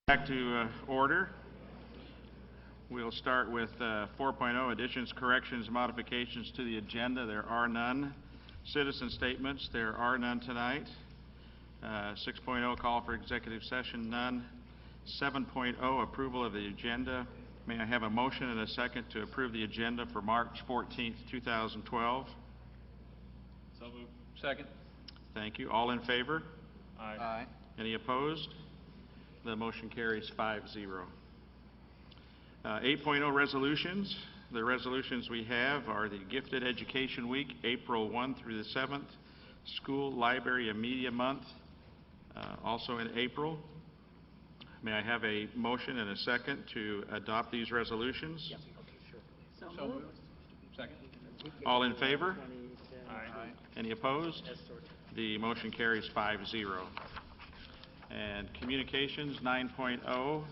Back to order. We'll start with 4.0, additions, corrections, modifications to the agenda. There are none. Citizen statements, there are none tonight. 6.0, call for executive session, none. 7.0, approval of the agenda. May I have a motion and a second to approve the agenda for March 14th, 2012? So moved. Second. Thank you. All in favor? Aye. Aye. Any opposed? The motion carries 5-0. 8.0 resolutions. The resolutions we have are the Gifted Education Week, April 1 through the 7th, School, Library, and Media Month, also in April. May I have a motion and a second to adopt these resolutions? Yes. Okay, sure. So moved. Second. All in favor? Aye. Any opposed? The motion carries 5-0. And communications 9.0,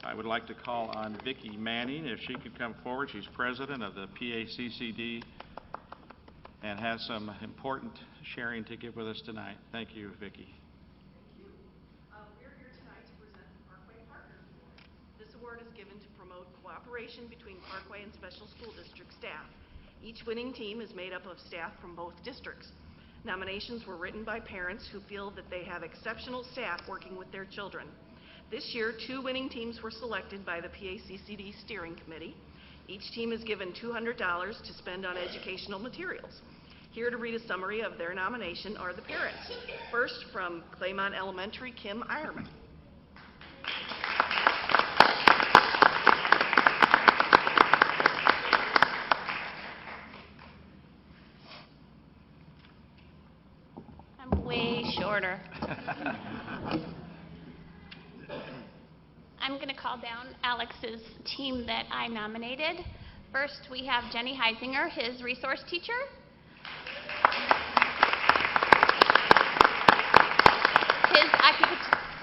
I would like to call on Vicki Manning if she could come forward. She's president of the PACCD and has some important sharing to give with us tonight. Thank you, Vicki. Thank you. We're here tonight to present the Parkway Partners Award. This award is given to promote cooperation between Parkway and Special School District staff. Each winning team is made up of staff from both districts. Nominations were written by parents who feel that they have exceptional staff working with their children. This year, 2 winning teams were selected by the PACCD Steering Committee. Each team is given $200 to spend on educational materials. Here to read a summary of their nomination are the parents. First, from Claymont Elementary, Kim Eierman. I'm way shorter. I'm going to call down Alex's team that I nominated. First, we have Jenny Heisinger, his resource teacher. His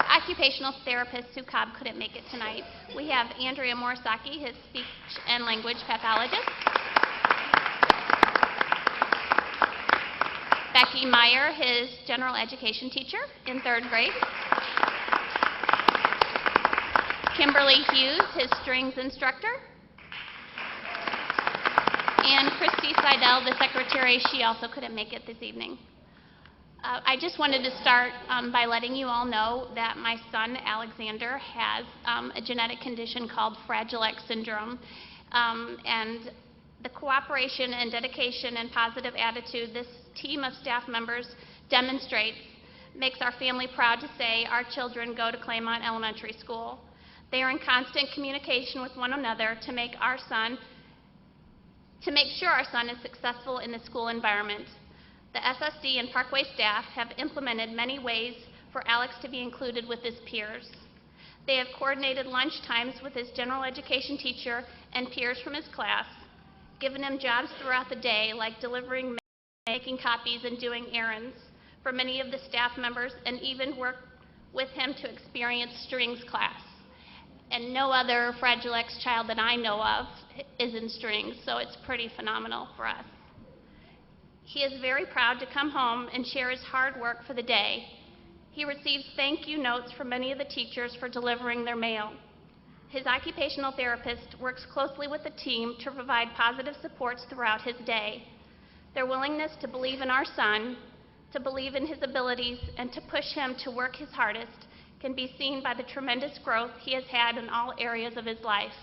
occupational therapist, Sue Cobb, couldn't make it tonight. We have Andrea Morisaki, his speech and language pathologist. Becky Meyer, his general education teacher in 3rd grade. Kimberly Hughes, his strings instructor. And Christy Seidel, the secretary, she also couldn't make it this evening. I just wanted to start by letting you all know that my son, Alexander, has a genetic condition called Fragile X syndrome. And the cooperation and dedication and positive attitude this team of staff members demonstrates makes our family proud to say our children go to Claymont Elementary School. They are in constant communication with one another to make sure our son is successful in the school environment. The SSD and Parkway staff have implemented many ways for Alex to be included with his peers. They have coordinated lunch times with his general education teacher and peers from his class, given him jobs throughout the day like delivering, making copies, and doing errands for many of the staff members, and even worked with him to experience strings class. And no other Fragile X child that I know of is in strings, so it's pretty phenomenal for us. He is very proud to come home and share his hard work for the day. He receives thank you notes from many of the teachers for delivering their mail. His occupational therapist works closely with the team to provide positive supports throughout his day. Their willingness to believe in our son, to believe in his abilities, and to push him to work his hardest can be seen by the tremendous growth he has had in all areas of his life.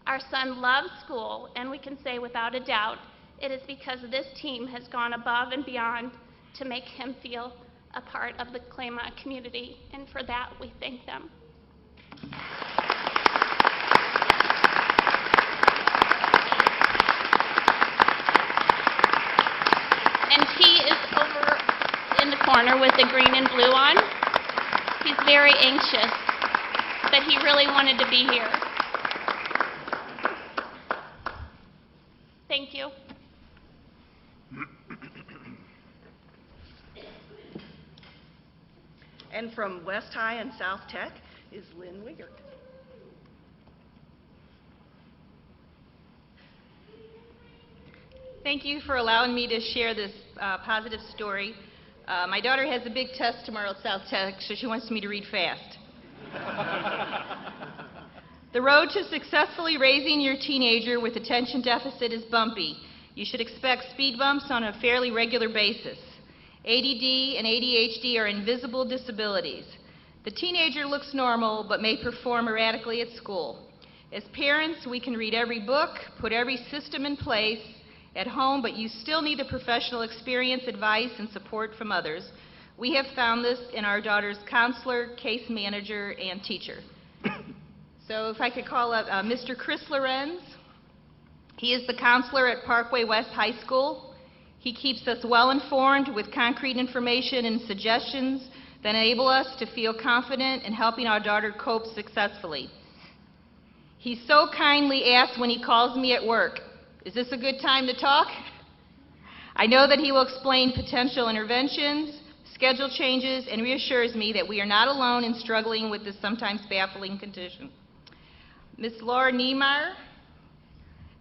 Our son loves school, and we can say without a doubt it is because this team has gone above and beyond to make him feel a part of the Claymont community, and for that we thank them. And he is over in the corner with the green and blue on. He's very anxious, but he really wanted to be here. Thank you. And from West High and South Tech is Lynn Wiggert. Thank you for allowing me to share this positive story. My daughter has a big test tomorrow at South Tech, so she wants me to read fast. The road to successfully raising your teenager with attention deficit is bumpy. You should expect speed bumps on a fairly regular basis. ADD and ADHD are invisible disabilities. The teenager looks normal but may perform erratically at school. As parents, we can read every book, put every system in place at home, but you still need the professional experience, advice, and support from others. We have found this in our daughter's counselor, case manager, and teacher. So if I could call up Mr. Chris Lorenz. He is the counselor at Parkway West High School. He keeps us well informed with concrete information and suggestions that enable us to feel confident in helping our daughter cope successfully. He so kindly asks when he calls me at work, "Is this a good time to talk?" I know that he will explain potential interventions, schedule changes, and reassures me that we are not alone in struggling with this sometimes baffling condition. Ms. Laura Niemeyer,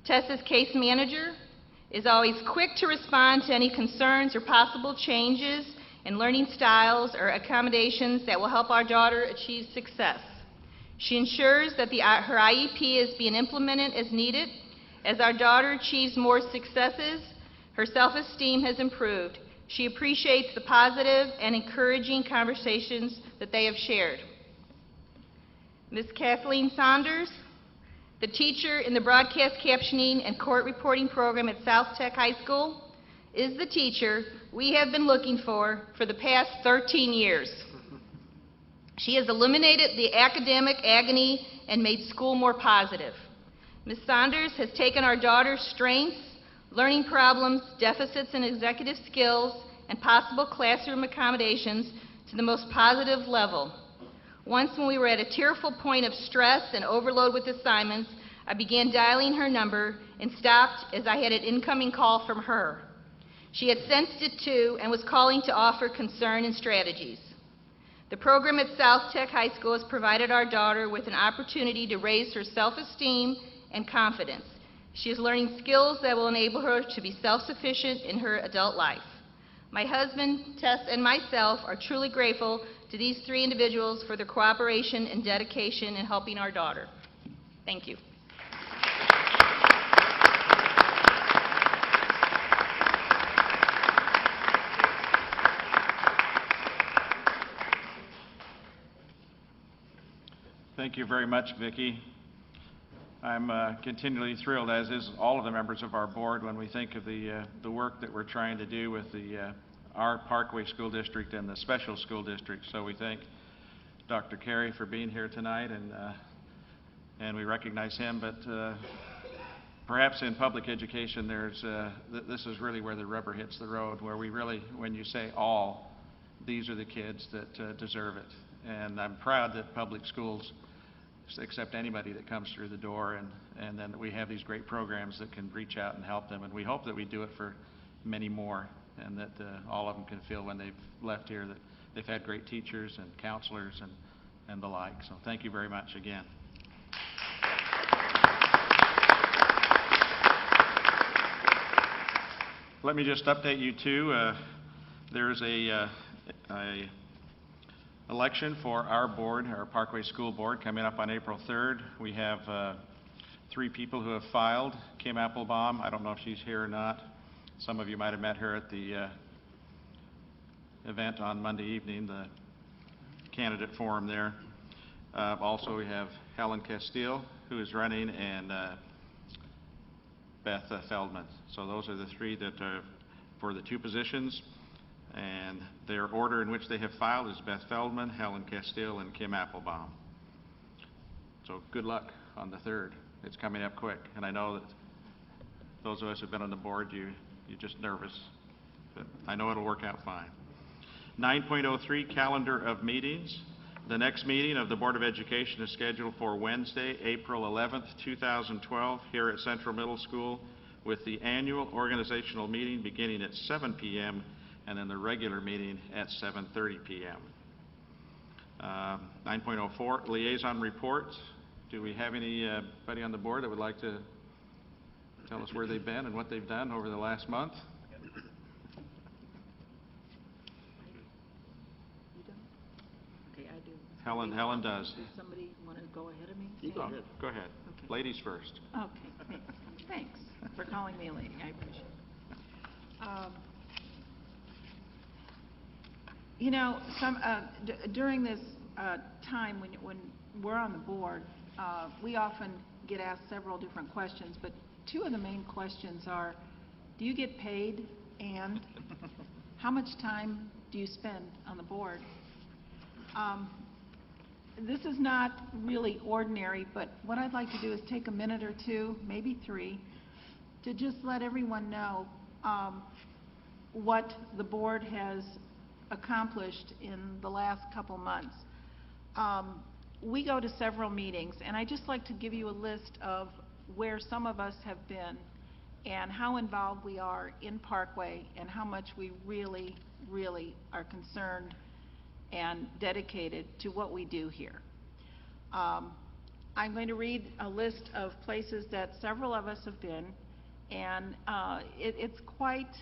Tessa's case manager, is always quick to respond to any concerns or possible changes in learning styles or accommodations that will help our daughter achieve success. She ensures that her IEP is being implemented as needed. As our daughter achieves more successes, her self-esteem has improved. She appreciates the positive and encouraging conversations that they have shared. Ms. Kathleen Saunders, the teacher in the broadcast captioning and court reporting program at South Tech High School, is the teacher we have been looking for the past 13 years. She has eliminated the academic agony and made school more positive. Ms. Saunders has taken our daughter's strengths, learning problems, deficits in executive skills, and possible classroom accommodations to the most positive level. Once when we were at a tearful point of stress and overload with assignments, I began dialing her number and stopped as I had an incoming call from her. She had sensed it too and was calling to offer concern and strategies. The program at South Tech High School has provided our daughter with an opportunity to raise her self-esteem and confidence. She is learning skills that will enable her to be self-sufficient in her adult life. My husband, Tess, and myself are truly grateful to these three individuals for their cooperation and dedication in helping our daughter. Thank you. Thank you very much, Vicki. I'm continually thrilled, as is all of the members of our board, when we think of the work that we're trying to do with our Parkway School District and the special school district. So we thank Dr. Carey for being here tonight, and we recognize him. But perhaps in public education, this is really where the rubber hits the road, where we really, when you say all, these are the kids that deserve it. And I'm proud that public schools accept anybody that comes through the door, and then we have these great programs that can reach out and help them. And we hope that we do it for many more, and that all of them can feel when they've left here that they've had great teachers and counselors and the like. So thank you very much again. Let me just update you too. There's a election for our board, our Parkway School Board, coming up on April 3rd. We have 3 people who have filed. Kim Applebaum, I don't know if she's here or not. Some of you might have met her at the event on Monday evening, the candidate forum there. Also, we have Helen Castile, who is running, and Beth Feldman. So those are the 3 that are for the 2 positions. And their order in which they have filed is Beth Feldman, Helen Castile, and Kim Applebaum. So good luck on the 3rd. It's coming up quick. And I know that those of us who have been on the board, you're just nervous. But I know it'll work out fine. 9.03, calendar of meetings. The next meeting of the Board of Education is scheduled for Wednesday, April 11th, 2012, here at Central Middle School, with the annual organizational meeting beginning at 7 p.m. and then the regular meeting at 7:30 p.m. 9.04, liaison reports. Do we have anybody on the board that would like to tell us where they've been and what they've done over the last month? Okay, I do. Helen does. Does somebody want to go ahead of me? You go ahead. Go ahead. Okay. Ladies first. Okay, thanks for calling me a lady, I appreciate it. You know, during this time when we're on the board, we often get asked several different questions, but two of the main questions are, do you get paid, and how much time do you spend on the board? This is not really ordinary, but what I'd like to do is take a minute or two, maybe three, to just let everyone know what the board has accomplished in the last couple months. We go to several meetings, and I'd just like to give you a list of where some of us have been and how involved we are in Parkway and how much we really, really are concerned and dedicated to what we do here. I'm going to read a list of places that several of us have been, and it's quite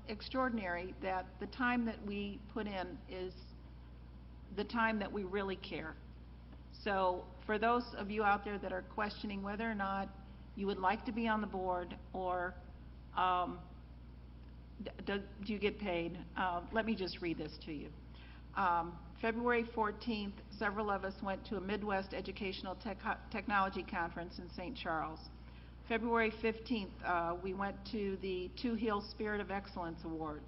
extraordinary that the time that we put in is the time that we really care. So for those of you out there that are questioning whether or not you would like to be on the board or do you get paid, let me just read this to you. February 14th, several of us went to a Midwest Educational Technology Conference in St. Charles. February 15th, we went to the Two Hills Spirit of Excellence Awards.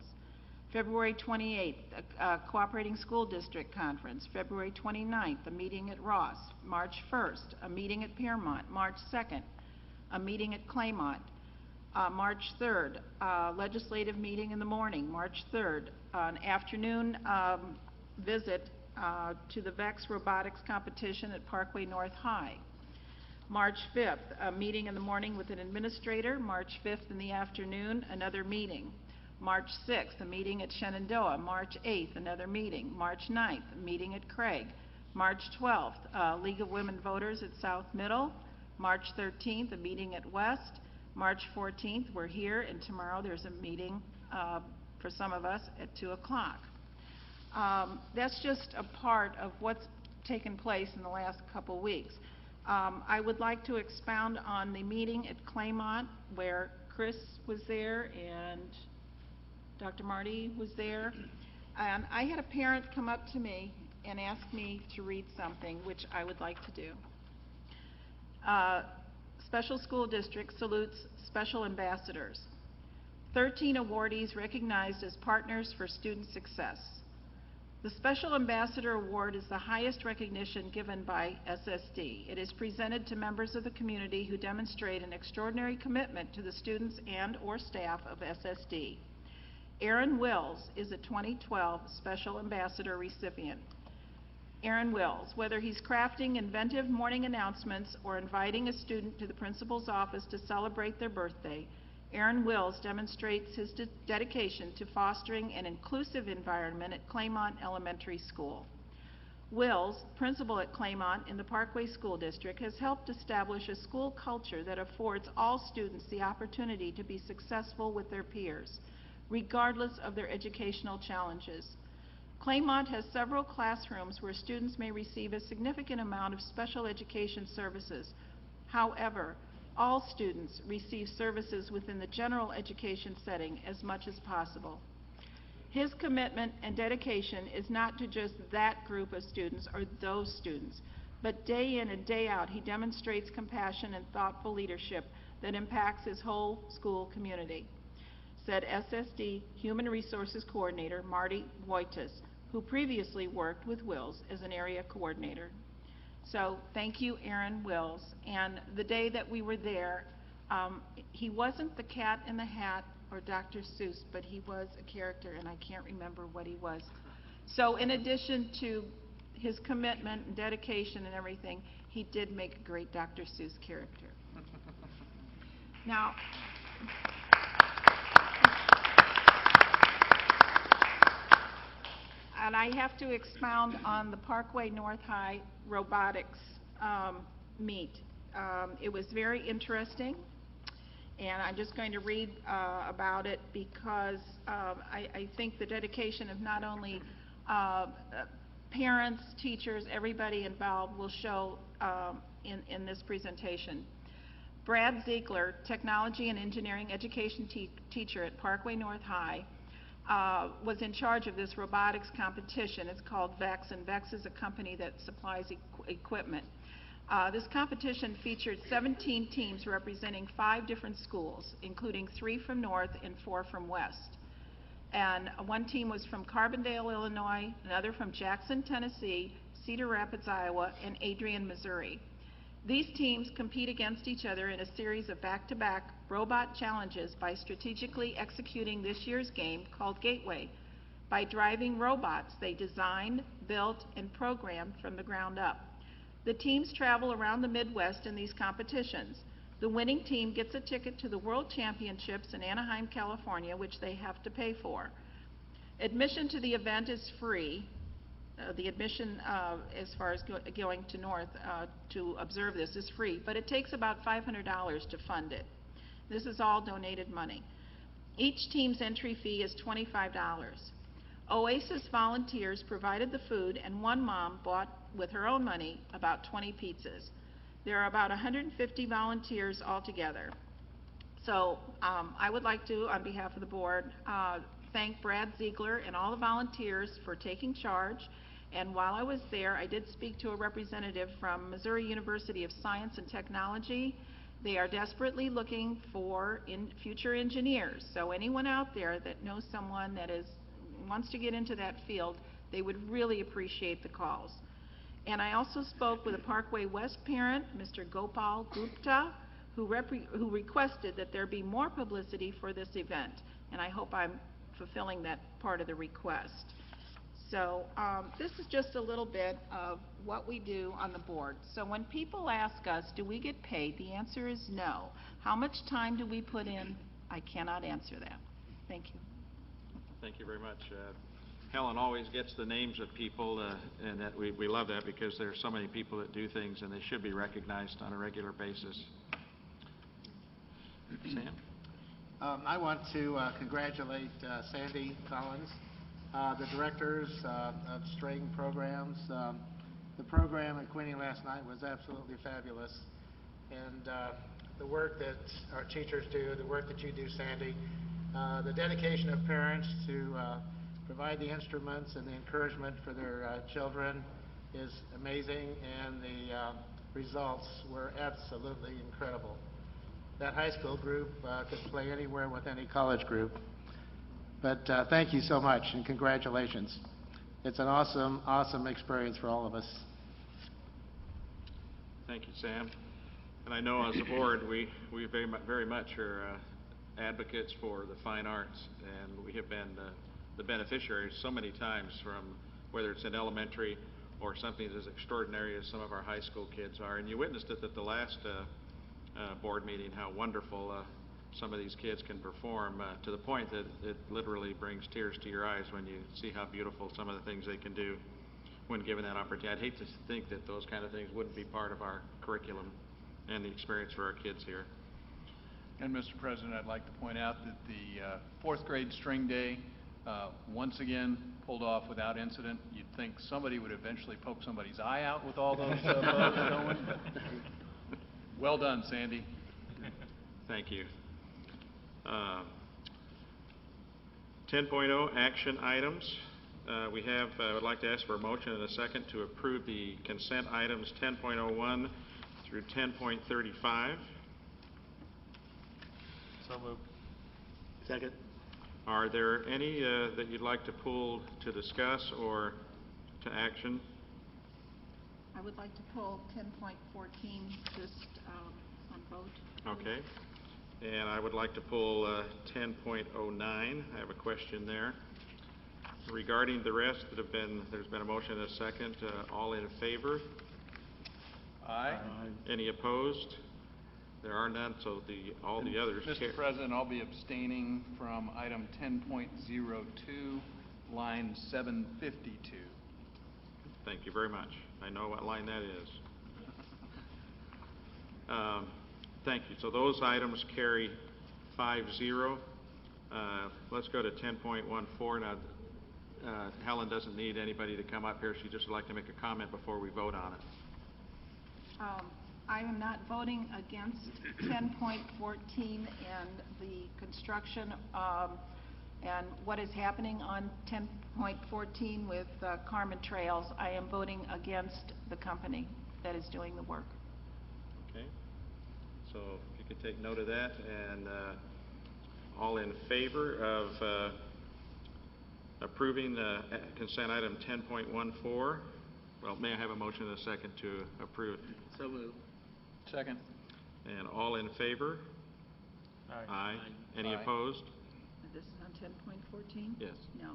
February 28th, a Cooperating School District Conference. February 29th, a meeting at Ross. March 1st, a meeting at Piermont. March 2nd, a meeting at Claymont. March 3rd, legislative meeting in the morning. March 3rd, an afternoon visit to the VEX robotics competition at Parkway North High. March 5th, a meeting in the morning with an administrator. March 5th in the afternoon, another meeting. March 6th, a meeting at Shenandoah. March 8th, another meeting. March 9th, a meeting at Craig. March 12th, League of Women Voters at South Middle. March 13th, a meeting at West. March 14th, we're here, and tomorrow there's a meeting for some of us at 2 o'clock. That's just a part of what's taken place in the last couple weeks. I would like to expound on the meeting at Claymont where Chris was there and Dr. Marty was there. And I had a parent come up to me and ask me to read something, which I would like to do. Special School District salutes Special Ambassadors. 13 awardees recognized as partners for student success. The Special Ambassador Award is the highest recognition given by SSD. It is presented to members of the community who demonstrate an extraordinary commitment to the students and/or staff of SSD. Aaron Wills is a 2012 Special Ambassador recipient. Aaron Wills, whether he's crafting inventive morning announcements or inviting a student to the principal's office to celebrate their birthday, Aaron Wills demonstrates his dedication to fostering an inclusive environment at Claymont Elementary School. Wills, principal at Claymont in the Parkway School District, has helped establish a school culture that affords all students the opportunity to be successful with their peers, regardless of their educational challenges. Claymont has several classrooms where students may receive a significant amount of special education services. However, all students receive services within the general education setting as much as possible. His commitment and dedication is not to just that group of students or those students, but day in and day out, he demonstrates compassion and thoughtful leadership that impacts his whole school community, said SSD Human Resources Coordinator Marty Wojtas, who previously worked with Wills as an area coordinator. So thank you, Aaron Wills. And the day that we were there, he wasn't the Cat in the Hat or Dr. Seuss, but he was a character, and I can't remember what he was. So in addition to his commitment and dedication and everything, he did make a great Dr. Seuss character. Now, and I have to expound on the Parkway North High robotics meet. It was very interesting, and I'm just going to read about it because I think the dedication of not only parents, teachers, everybody involved will show in this presentation. Brad Ziegler, Technology and Engineering Education teacher at Parkway North High, was in charge of this robotics competition. It's called VEX, and VEX is a company that supplies equipment. This competition featured 17 teams representing 5 different schools, including 3 from North and 4 from West. And one team was from Carbondale, Illinois, another from Jackson, Tennessee, Cedar Rapids, Iowa, and Adrian, Missouri. These teams compete against each other in a series of back-to-back robot challenges by strategically executing this year's game called Gateway. By driving robots they designed, built, and programmed from the ground up. The teams travel around the Midwest in these competitions. The winning team gets a ticket to the World Championships in Anaheim, California, which they have to pay for. Admission to the event is free. The admission as far as going to North to observe this is free, but it takes about $500 to fund it. This is all donated money. Each team's entry fee is $25. OASIS volunteers provided the food, and one mom bought with her own money about 20 pizzas. There are about 150 volunteers altogether. So I would like to, on behalf of the board, thank Brad Ziegler and all the volunteers for taking charge. And while I was there, I did speak to a representative from Missouri University of Science and Technology. They are desperately looking for future engineers. So anyone out there that knows someone that wants to get into that field, they would really appreciate the calls. And I also spoke with a Parkway West parent, Mr. Gopal Gupta, who requested that there be more publicity for this event. And I hope I'm fulfilling that part of the request. So this is just a little bit of what we do on the board. So when people ask us, do we get paid? The answer is no. How much time do we put in? I cannot answer that. Thank you. Thank you very much. Helen always gets the names of people, and that we love that because there are so many people that do things and they should be recognized on a regular basis. Sam? I want to congratulate Sandy Collins, the directors of String Programs. The program at Quincy last night was absolutely fabulous. And the work that our teachers do, the work that you do, Sandy, the dedication of parents to provide the instruments and the encouragement for their children is amazing, and the results were absolutely incredible. That high school group could play anywhere with any college group. But thank you so much, and congratulations. It's an awesome, awesome experience for all of us. Thank you, Sam. And I know as a board, we very much are advocates for the fine arts, and we have been the beneficiaries so many times, from whether it's in elementary or something as extraordinary as some of our high school kids are. And you witnessed it at the last board meeting, how wonderful some of these kids can perform, to the point that it literally brings tears to your eyes when you see how beautiful some of the things they can do when given that opportunity. I'd hate to think that those kind of things wouldn't be part of our curriculum and the experience for our kids here. And Mr. President, I'd like to point out that the 4th grade string day once again pulled off without incident. You'd think somebody would eventually poke somebody's eye out with all those bows going. Well done, Sandy. Thank you. 10.0 action items. I would like to ask for a motion and a second to approve the consent items 10.01 through 10.35. So moved. Second. Are there any that you'd like to pull to discuss or to action? I would like to pull 10.14 just on vote. Okay. And I would like to pull 10.09. I have a question there. Regarding the rest that have been, there's been a motion and a second. All in favor? Aye. Any opposed? There are none, so all the others. Mr. President, I'll be abstaining from item 10.02, line 752. Thank you very much. I know what line that is. Thank you. So those items carry 5-0. Let's go to 10.14. Now, Helen doesn't need anybody to come up here. She'd just like to make a comment before we vote on it. I am not voting against 10.14 and the construction and what is happening on 10.14 with Carmen Trails. I am voting against the company that is doing the work. Okay. So if you could take note of that, and all in favor of approving consent item 10.14? Well, may I have a motion and a second to approve? So moved. Second. And all in favor? Aye. Any Aye. opposed? This is on 10.14? Yes. No.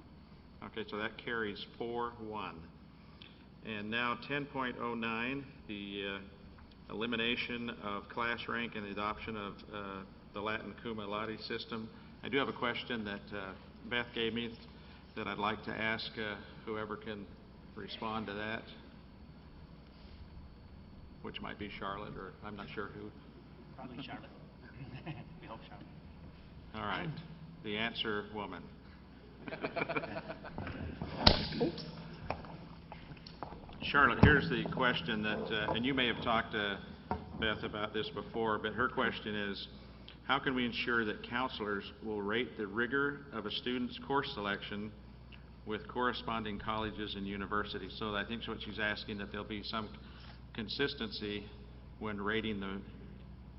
Okay, so that carries 4-1. And now 10.09, the elimination of class rank and the adoption of the Latin cum laude system. I do have a question that Beth gave me that I'd like to ask whoever can respond to that, which might be Charlotte, or I'm not sure who. Probably Charlotte. We hope Charlotte. All right. The answer, woman. Charlotte, here's the question that, and you may have talked to Beth about this before, but her question is, how can we ensure that counselors will rate the rigor of a student's course selection with corresponding colleges and universities? So I think what she's asking, that there'll be some consistency when rating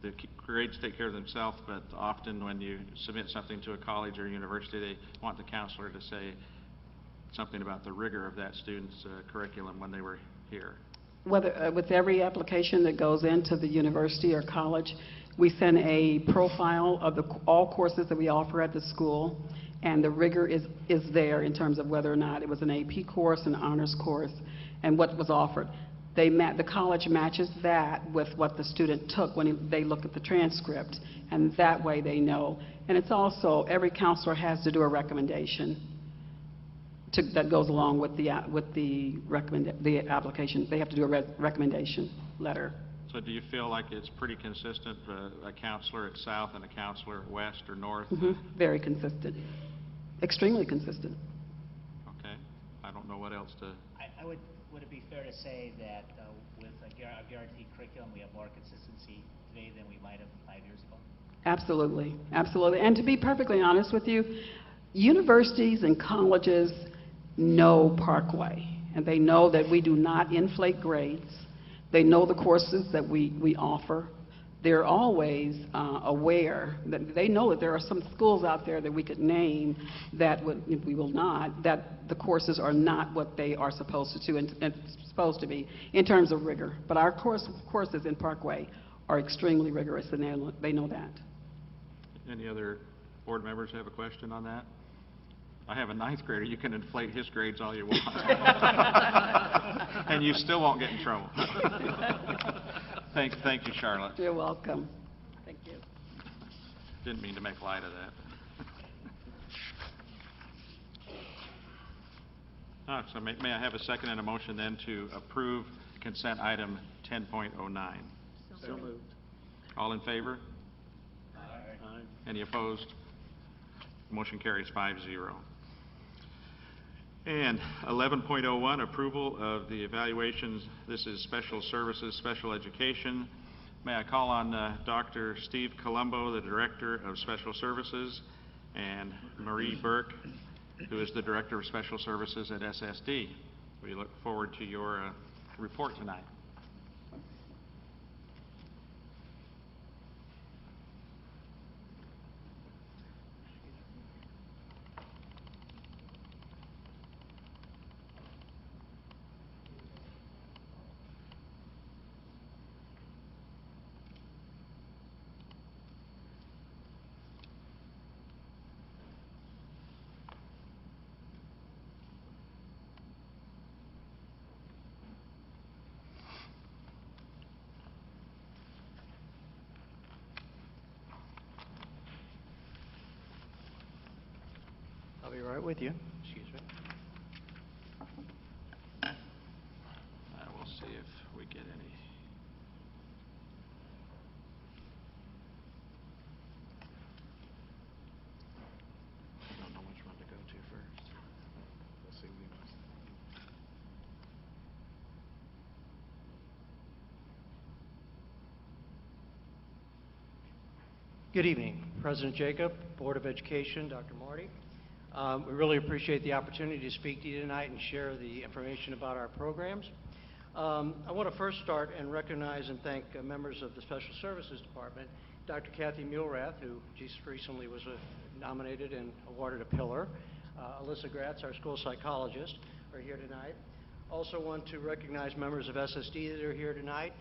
the grades take care of themselves, but often when you submit something to a college or university, they want the counselor to say something about the rigor of that student's curriculum when they were here. Whether, with every application that goes into the university or college, we send a profile of all courses that we offer at the school, and the rigor is there in terms of whether or not it was an AP course, an honors course, and what was offered. The college matches that with what the student took when they look at the transcript, and that way they know. And it's also, every counselor has to do a recommendation that goes along with the application. They have to do a recommendation letter. So do you feel like it's pretty consistent, a counselor at South and a counselor at West or North? Very consistent, extremely consistent. Okay. I don't know what else to... Would it be fair to say that with a guaranteed curriculum, we have more consistency today than we might have 5 years ago? Absolutely, absolutely. And to be perfectly honest with you, universities and colleges know Parkway, and they know that we do not inflate grades. They know the courses that we offer. They're always aware that they know that there are some schools out there that we could name that we will not, that the courses are not what they are supposed to and supposed to be in terms of rigor. But our courses in Parkway are extremely rigorous, and they know that. Any other board members have a question on that? I have a 9th grader. You can inflate his grades all you want. And you still won't get in trouble. Thank you, Charlotte. You're welcome. Thank you. Didn't mean to make light of that. So may I have a second and a motion then to approve consent item 10.09? So moved. All in favor? Aye. Any opposed? Motion carries 5-0. And 11.01, approval of the evaluations. This is special services, special education. May I call on Dr. Steve Colombo, the Director of Special Services, and Marie Burke, who is the Director of Special Services at SSD. We look forward to your report tonight. I'll be right with you. Excuse me. We'll see if we get any. I don't know which one to go to first. We'll see Good evening, President Jacob, Board of Education, Dr. Marty. We really appreciate the opportunity to speak to you tonight and share the information about our programs. I want to first start and recognize and thank members of the Special Services Department, Dr. Kathy Muhlrath, who just recently was nominated and awarded a pillar. Alyssa Gratz, our school psychologist, are here tonight. Also want to recognize members of SSD that are here tonight.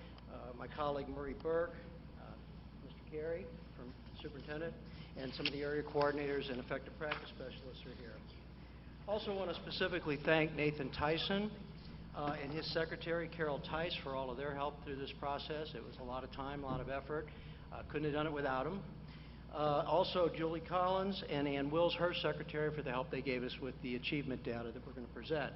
My colleague Marie Burke, Mr. Carey from Superintendent, and some of the area coordinators and effective practice specialists are here. Also want to specifically thank Nathan Tyson and his secretary, Carol Tice, for all of their help through this process. It was a lot of time, a lot of effort. Couldn't have done it without them. Also, Julie Collins and Ann Wills, her secretary, for the help they gave us with the achievement data that we're going to present.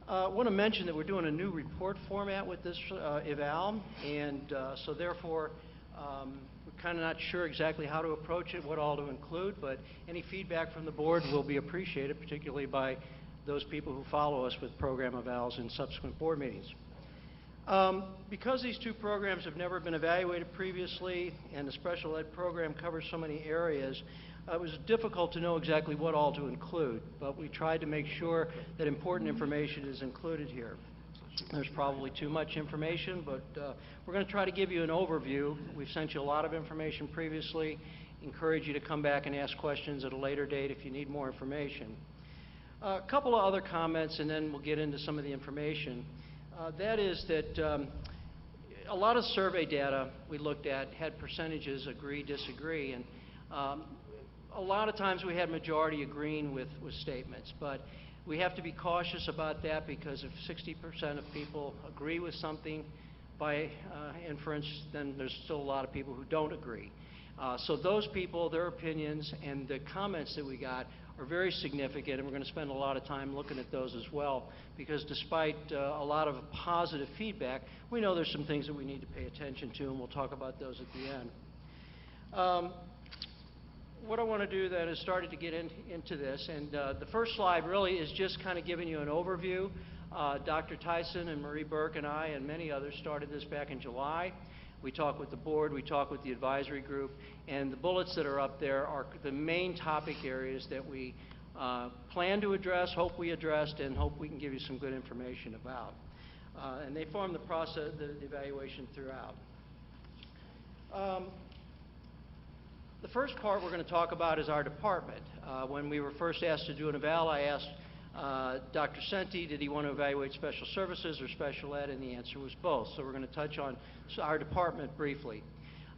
I want to mention that we're doing a new report format with this eval, and so therefore we're kind of not sure exactly how to approach it, what all to include, but any feedback from the board will be appreciated, particularly by those people who follow us with program evals in subsequent board meetings. Because these two programs have never been evaluated previously and the special ed program covers so many areas, it was difficult to know exactly what all to include, but we tried to make sure that important information is included here. There's probably too much information, but we're going to try to give you an overview. We've sent you a lot of information previously. Encourage you to come back and ask questions at a later date if you need more information. A couple of other comments, and then we'll get into some of the information. That is that a lot of survey data we looked at had percentages agree, disagree, and a lot of times we had majority agreeing with statements, but we have to be cautious about that because if 60% of people agree with something by inference, then there's still a lot of people who don't agree. So those people, their opinions, and the comments that we got are very significant, and we're going to spend a lot of time looking at those as well, because despite a lot of positive feedback, we know there's some things that we need to pay attention to, and we'll talk about those at the end. What I want to do then is started to get into this, and the first slide really is just kind of giving you an overview. Dr. Tyson and Marie Burke and I and many others started this back in July. We talked with the board, we talked with the advisory group, and the bullets that are up there are the main topic areas that we plan to address, hope we addressed, and hope we can give you some good information about. And they form the process, the evaluation throughout. The first part we're going to talk about is our department. When we were first asked to do an eval, I asked Dr. Senti, did he want to evaluate special services or special ed, and the answer was both. So we're going to touch on our department briefly.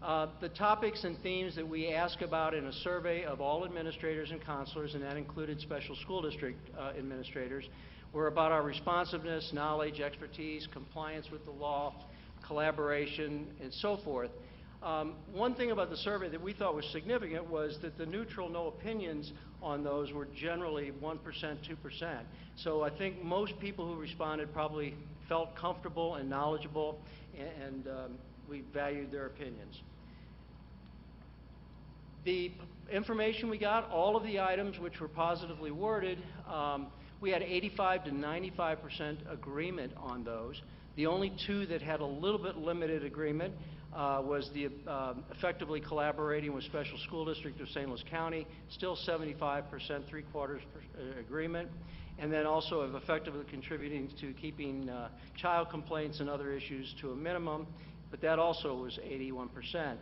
The topics and themes that we ask about in a survey of all administrators and counselors, and that included special school district administrators, were about our responsiveness, knowledge, expertise, compliance with the law, collaboration, and so forth. One thing about the survey that we thought was significant was that the neutral no opinions on those were generally 1%, 2%. So I think most people who responded probably felt comfortable and knowledgeable, and we valued their opinions. The information we got, all of the items which were positively worded, we had 85 to 95% agreement on those. The only two that had a little bit limited agreement was the effectively collaborating with Special School District of St. Louis County, still 75%, 3/4 agreement, and then also of effectively contributing to keeping child complaints and other issues to a minimum, but that also was 81%.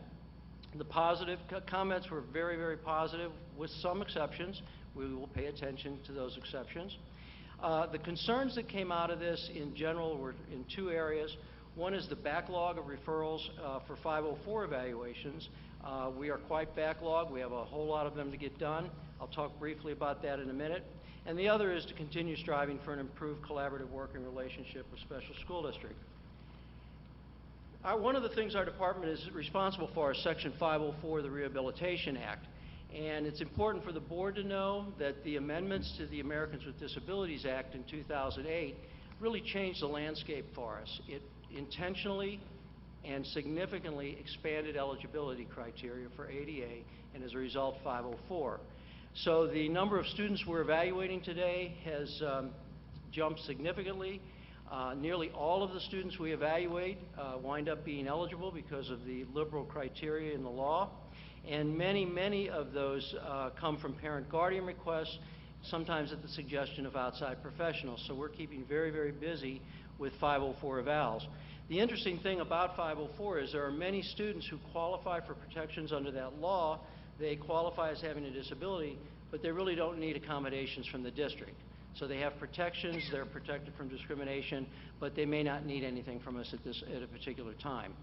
The positive comments were very, very positive, with some exceptions. We will pay attention to those exceptions. The concerns that came out of this in general were in two areas. One is the backlog of referrals for 504 evaluations. We are quite backlogged. We have a whole lot of them to get done. I'll talk briefly about that in a minute. And the other is to continue striving for an improved collaborative working relationship with special school district. One of the things our department is responsible for is Section 504 of the Rehabilitation Act. And it's important for the board to know that the amendments to the Americans with Disabilities Act in 2008 really changed the landscape for us. It intentionally and significantly expanded eligibility criteria for ADA, and as a result, 504. So the number of students we're evaluating today has jumped significantly. Nearly all of the students we evaluate wind up being eligible because of the liberal criteria in the law. and many of those come from parent-guardian requests, sometimes at the suggestion of outside professionals. So we're keeping very busy with 504 evals. The interesting thing about 504 is there are many students who qualify for protections under that law. They qualify as having a disability, but they really don't need accommodations from the district. So they have protections, they're protected from discrimination, but they may not need anything from us at a particular time.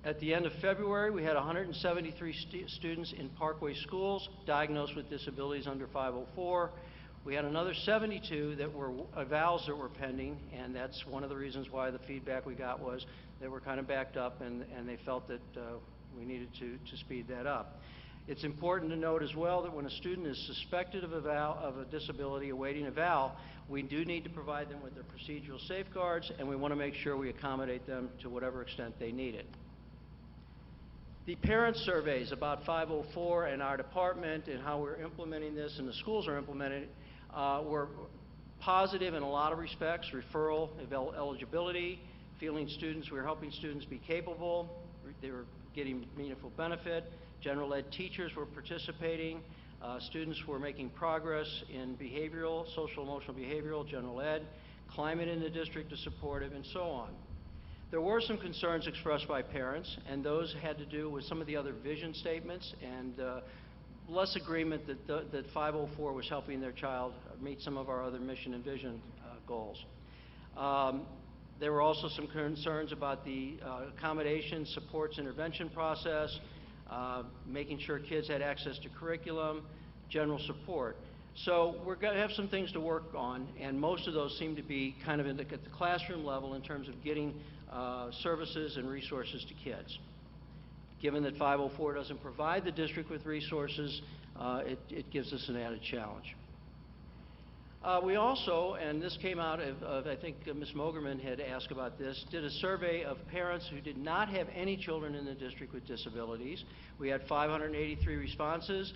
At the end of February, we had 173 students in Parkway schools diagnosed with disabilities under 504. We had another 72 that were evals that were pending, and that's one of the reasons why the feedback we got was they were kind of backed up, and they felt that we needed to speed that up. It's important to note as well that when a student is suspected of a disability awaiting eval, we do need to provide them with their procedural safeguards, and we want to make sure we accommodate them to whatever extent they need it. The parent surveys about 504 and our department and how we're implementing this and the schools are implementing it were positive in a lot of respects: referral, eligibility, feeling students, we were helping students be capable, they were getting meaningful benefit, general ed teachers were participating, students were making progress in behavioral, social emotional behavioral, general ed, climate in the district is supportive, and so on. There were some concerns expressed by parents, and those had to do with some of the other vision statements and less agreement that 504 was helping their child meet some of our other mission and vision goals. There were also some concerns about the accommodation, supports, intervention process, making sure kids had access to curriculum, general support. So we're going to have some things to work on, and most of those seem to be kind of at the classroom level in terms of getting services and resources to kids. Given that 504 doesn't provide the district with resources, it gives us an added challenge. We also, and this came out of I think Ms. Mogerman had asked about this, did a survey of parents who did not have any children in the district with disabilities. We had 583 responses.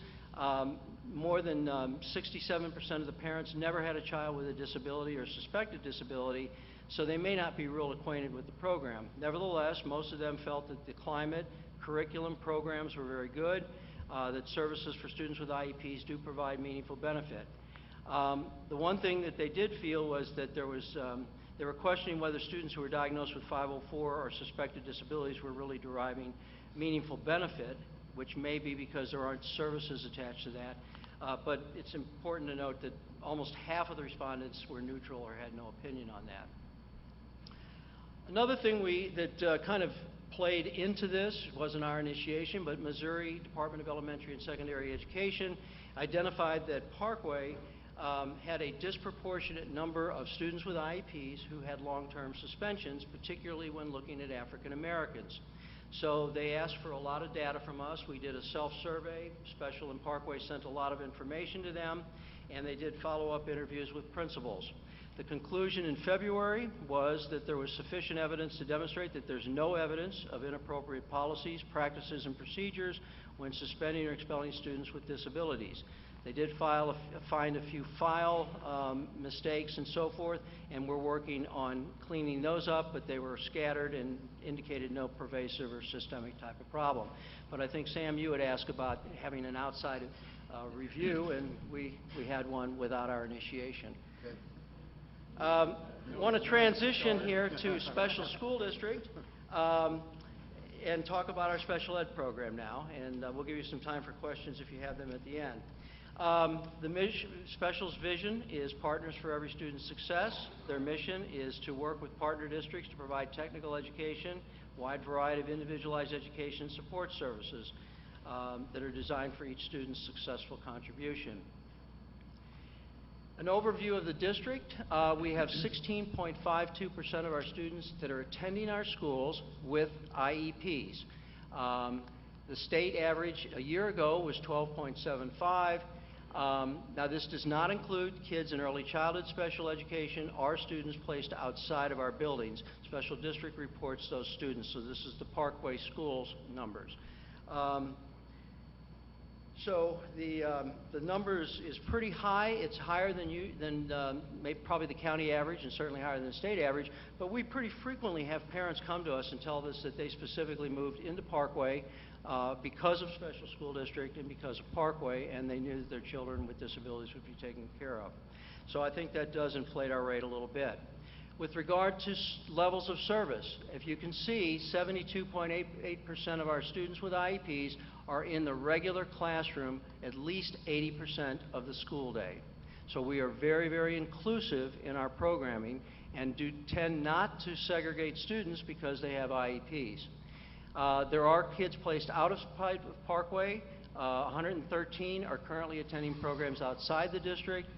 More than 67% of the parents never had a child with a disability or suspected disability, so they may not be real acquainted with the program. Nevertheless, most of them felt that the climate, curriculum, programs were very good, that services for students with IEPs do provide meaningful benefit. The one thing that they did feel was that they were questioning whether students who were diagnosed with 504 or suspected disabilities were really deriving meaningful benefit, which may be because there aren't services attached to that. But it's important to note that almost half of the respondents were neutral or had no opinion on that. Another thing that kind of played into this wasn't our initiation, but Missouri Department of Elementary and Secondary Education identified that Parkway had a disproportionate number of students with IEPs who had long-term suspensions, particularly when looking at African Americans. So they asked for a lot of data from us. We did a self-survey. Special and Parkway sent a lot of information to them, and they did follow-up interviews with principals. The conclusion in February was that there was sufficient evidence to demonstrate that there's no evidence of inappropriate policies, practices, and procedures when suspending or expelling students with disabilities. They did find a few file mistakes and so forth, and we're working on cleaning those up, but they were scattered and indicated no pervasive or systemic type of problem. But I think, Sam, you had asked about having an outside review, and we had one without our initiation. Good. I want to transition here to special school district and talk about our special ed program now, and we'll give you some time for questions if you have them at the end. The Special's vision is Partners for Every Student's Success. Their mission is to work with partner districts to provide technical education, wide variety of individualized education support services that are designed for each student's successful contribution. An overview of the district, we have 16.52% of our students that are attending our schools with IEPs. The state average a year ago was 12.75. Now, this does not include kids in early childhood special education or students placed outside of our buildings. Special district reports those students, so this is the Parkway schools numbers. So the numbers is pretty high. It's higher than maybe probably the county average and certainly higher than the state average. But we pretty frequently have parents come to us and tell us that they specifically moved into Parkway because of special school district and because of Parkway, and they knew that their children with disabilities would be taken care of. So I think that does inflate our rate a little bit. With regard to levels of service, if you can see, 72.88% of our students with IEPs are in the regular classroom at least 80% of the school day. So we are very, very inclusive in our programming and do tend not to segregate students because they have IEPs. There are kids placed out of Parkway. 113 are currently attending programs outside the district.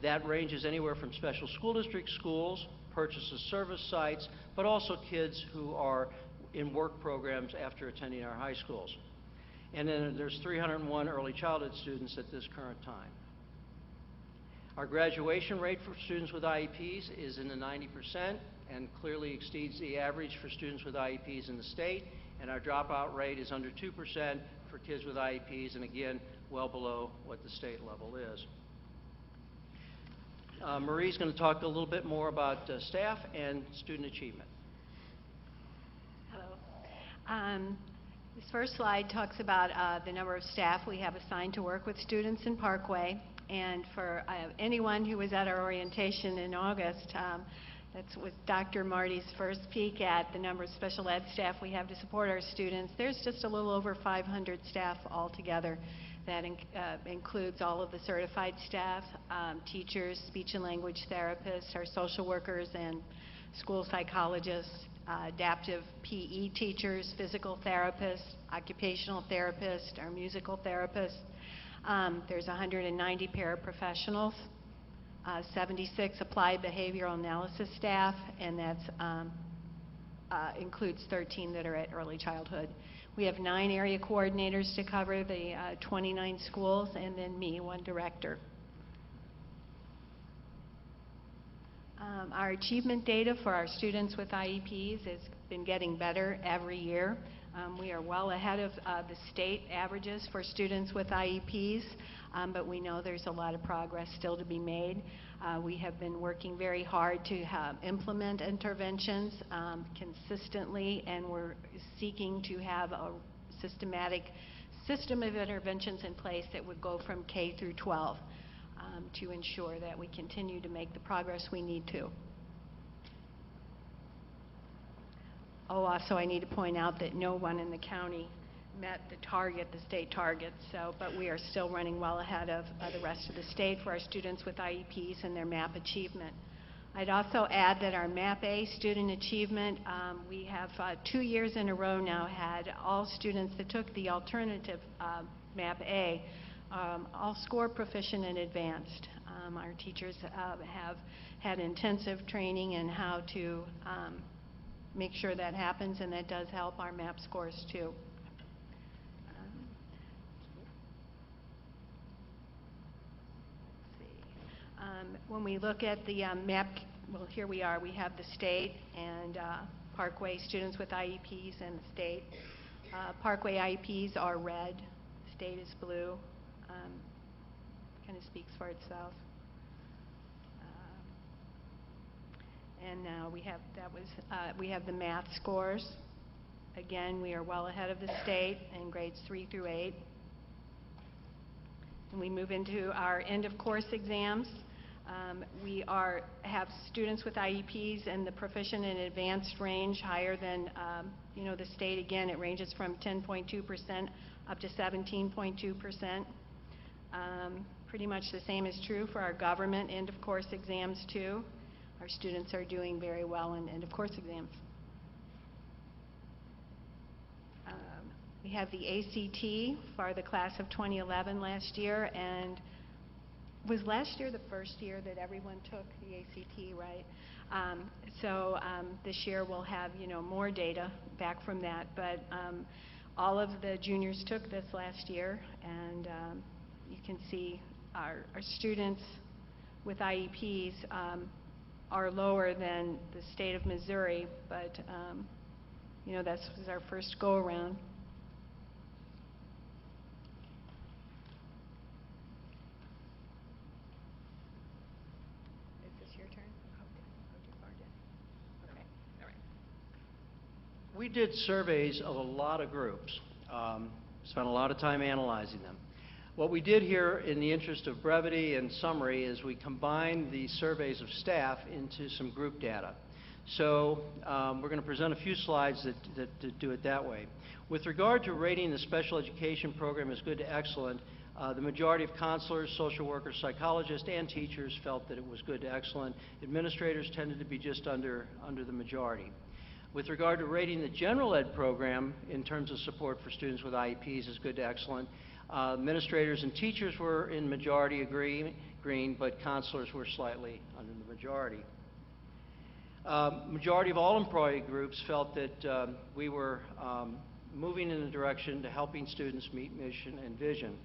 That ranges anywhere from special school district schools, purchase of service sites, but also kids who are in work programs after attending our high schools. And then there's 301 early childhood students at this current time. Our graduation rate for students with IEPs is in the 90% and clearly exceeds the average for students with IEPs in the state, and our dropout rate is under 2% for kids with IEPs, and again, well below what the state level is. Marie's going to talk a little bit more about staff and student achievement. Hello. This first slide talks about the number of staff we have assigned to work with students in Parkway. And for anyone who was at our orientation in August, that's with Dr. Marty's first peek at the number of special ed staff we have to support our students. There's just a little over 500 staff altogether. That includes all of the certified staff, teachers, speech and language therapists, our social workers and school psychologists, adaptive PE teachers, physical therapists, occupational therapists, our musical therapists. There's 190 paraprofessionals, 76 applied behavioral analysis staff, and that includes 13 that are at early childhood. We have 9 area coordinators to cover the 29 schools, and then me, 1 director. Our achievement data for our students with IEPs has been getting better every year. We are well ahead of the state averages for students with IEPs, but we know there's a lot of progress still to be made. We have been working very hard to implement interventions consistently, and we're seeking to have a systematic system of interventions in place that would go from K through 12 to ensure that we continue to make the progress we need to. Oh, also I need to point out that no one in the county met the target, the state target, but we are still running well ahead of the rest of the state for our students with IEPs and their MAP achievement. I'd also add that our MAP A student achievement, we have 2 years in a row now had all students that took the alternative MAP A all score proficient and advanced. Our teachers have had intensive training in how to make sure that happens, and that does help our MAP scores too. When we look at the MAP, well, here we are. We have the state and Parkway students with IEPs and the state. Parkway IEPs are red. State is blue. Kind of speaks for itself. And now we have we have the math scores. Again, we are well ahead of the state in grades 3 through 8. And we move into our end of course exams. We have students with IEPs in the proficient and advanced range higher than the state. Again, it ranges from 10.2% up to 17.2%. Pretty much the same is true for our government end of course exams too. Our students are doing very well in end of course exams. We have the ACT for the class of 2011 last year, and was last year the first year that everyone took the ACT, right? This year we'll have, more data back from that, but all of the juniors took this last year, and you can see our students with IEPs are lower than the state of Missouri, but this was our first go-around. we did surveys of a lot of groups, spent a lot of time analyzing them. What we did here, in the interest of brevity and summary, is we combined the surveys of staff into some group data. So we're going to present a few slides that do it that way. With regard to rating the special education program as good to excellent, the majority of counselors, social workers, psychologists, and teachers felt that it was good to excellent. Administrators tended to be just under the majority. With regard to rating the general ed program in terms of support for students with IEPs as good to excellent, administrators and teachers were in majority green, but counselors were slightly under the majority. Majority of all employee groups felt that we were moving in the direction to helping students meet mission and vision.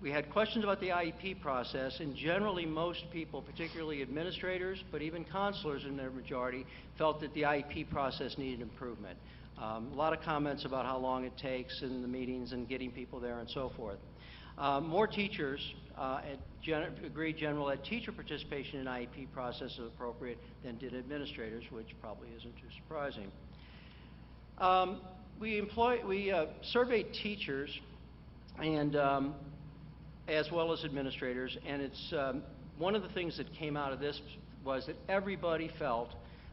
We had questions about the IEP process, and generally most people, particularly administrators, but even counselors in their majority, felt that the IEP process needed improvement. A lot of comments about how long it takes in the meetings and getting people there and so forth. More teachers agreed general ed teacher participation in IEP process is appropriate than did administrators, which probably isn't too surprising. We surveyed teachers and as well as administrators, and it's one of the things that came out of this was that everybody felt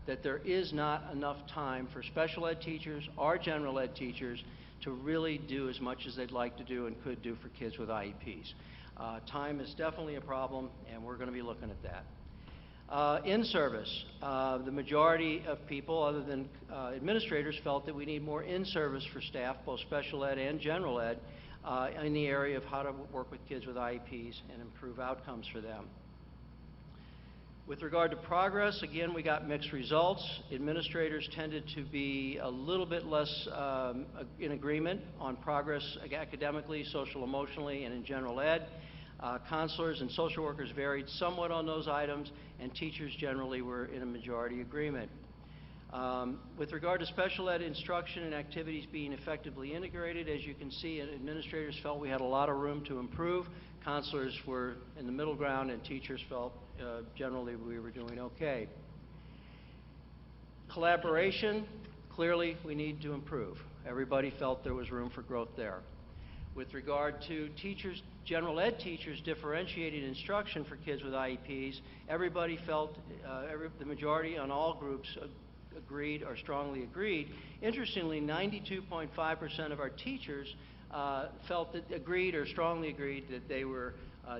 that there is not enough time for special ed teachers or general ed teachers to really do as much as they'd like to do and could do for kids with IEPs. Time is definitely a problem, and we're going to be looking at that. In service, the majority of people, other than administrators, felt that we need more in-service for staff, both special ed and general ed, in the area of how to work with kids with IEPs and improve outcomes for them. With regard to progress, again, we got mixed results. Administrators tended to be a little bit less in agreement on progress academically, social, emotionally, and in general ed. Counselors and social workers varied somewhat on those items, and teachers generally were in a majority agreement. With regard to special ed instruction and activities being effectively integrated, as you can see, administrators felt we had a lot of room to improve. Counselors were in the middle ground, and teachers felt generally we were doing okay. Collaboration, clearly we need to improve. Everybody felt there was room for growth there. With regard to teachers, general ed teachers differentiating instruction for kids with IEPs, everybody felt, the majority on all groups agreed or strongly agreed. Interestingly, 92.5% of our teachers felt that agreed or strongly agreed that they were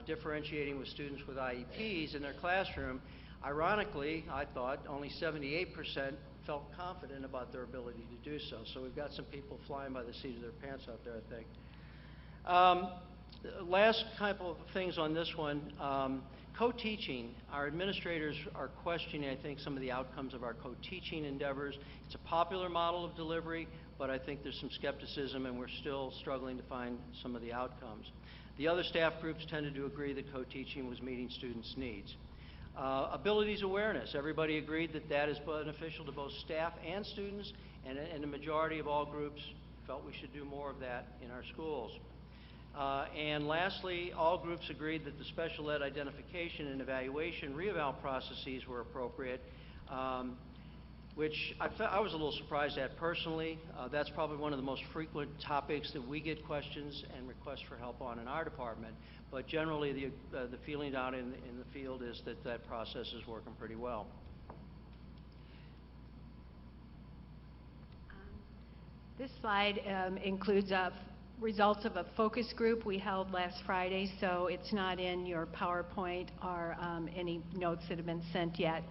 differentiating with students with IEPs in their classroom. Ironically, I thought only 78% felt confident about their ability to do so. So we've got some people flying by the seat of their pants out there, I think. Last couple of things on this one. Co-teaching. Our administrators are questioning, I think, some of the outcomes of our co-teaching endeavors. It's a popular model of delivery, but I think there's some skepticism, and we're still struggling to find some of the outcomes. The other staff groups tended to agree that co-teaching was meeting students' needs. Abilities awareness. Everybody agreed that that is beneficial to both staff and students, and the majority of all groups felt we should do more of that in our schools. And lastly, all groups agreed that the special ed identification and evaluation re-eval processes were appropriate, which I was a little surprised at personally. That's probably one of the most frequent topics that we get questions and requests for help on in our department. But generally, the feeling out in the field is that that process is working pretty well. This slide includes results of a focus group we held last Friday, so it's not in your PowerPoint or any notes that have been sent yet.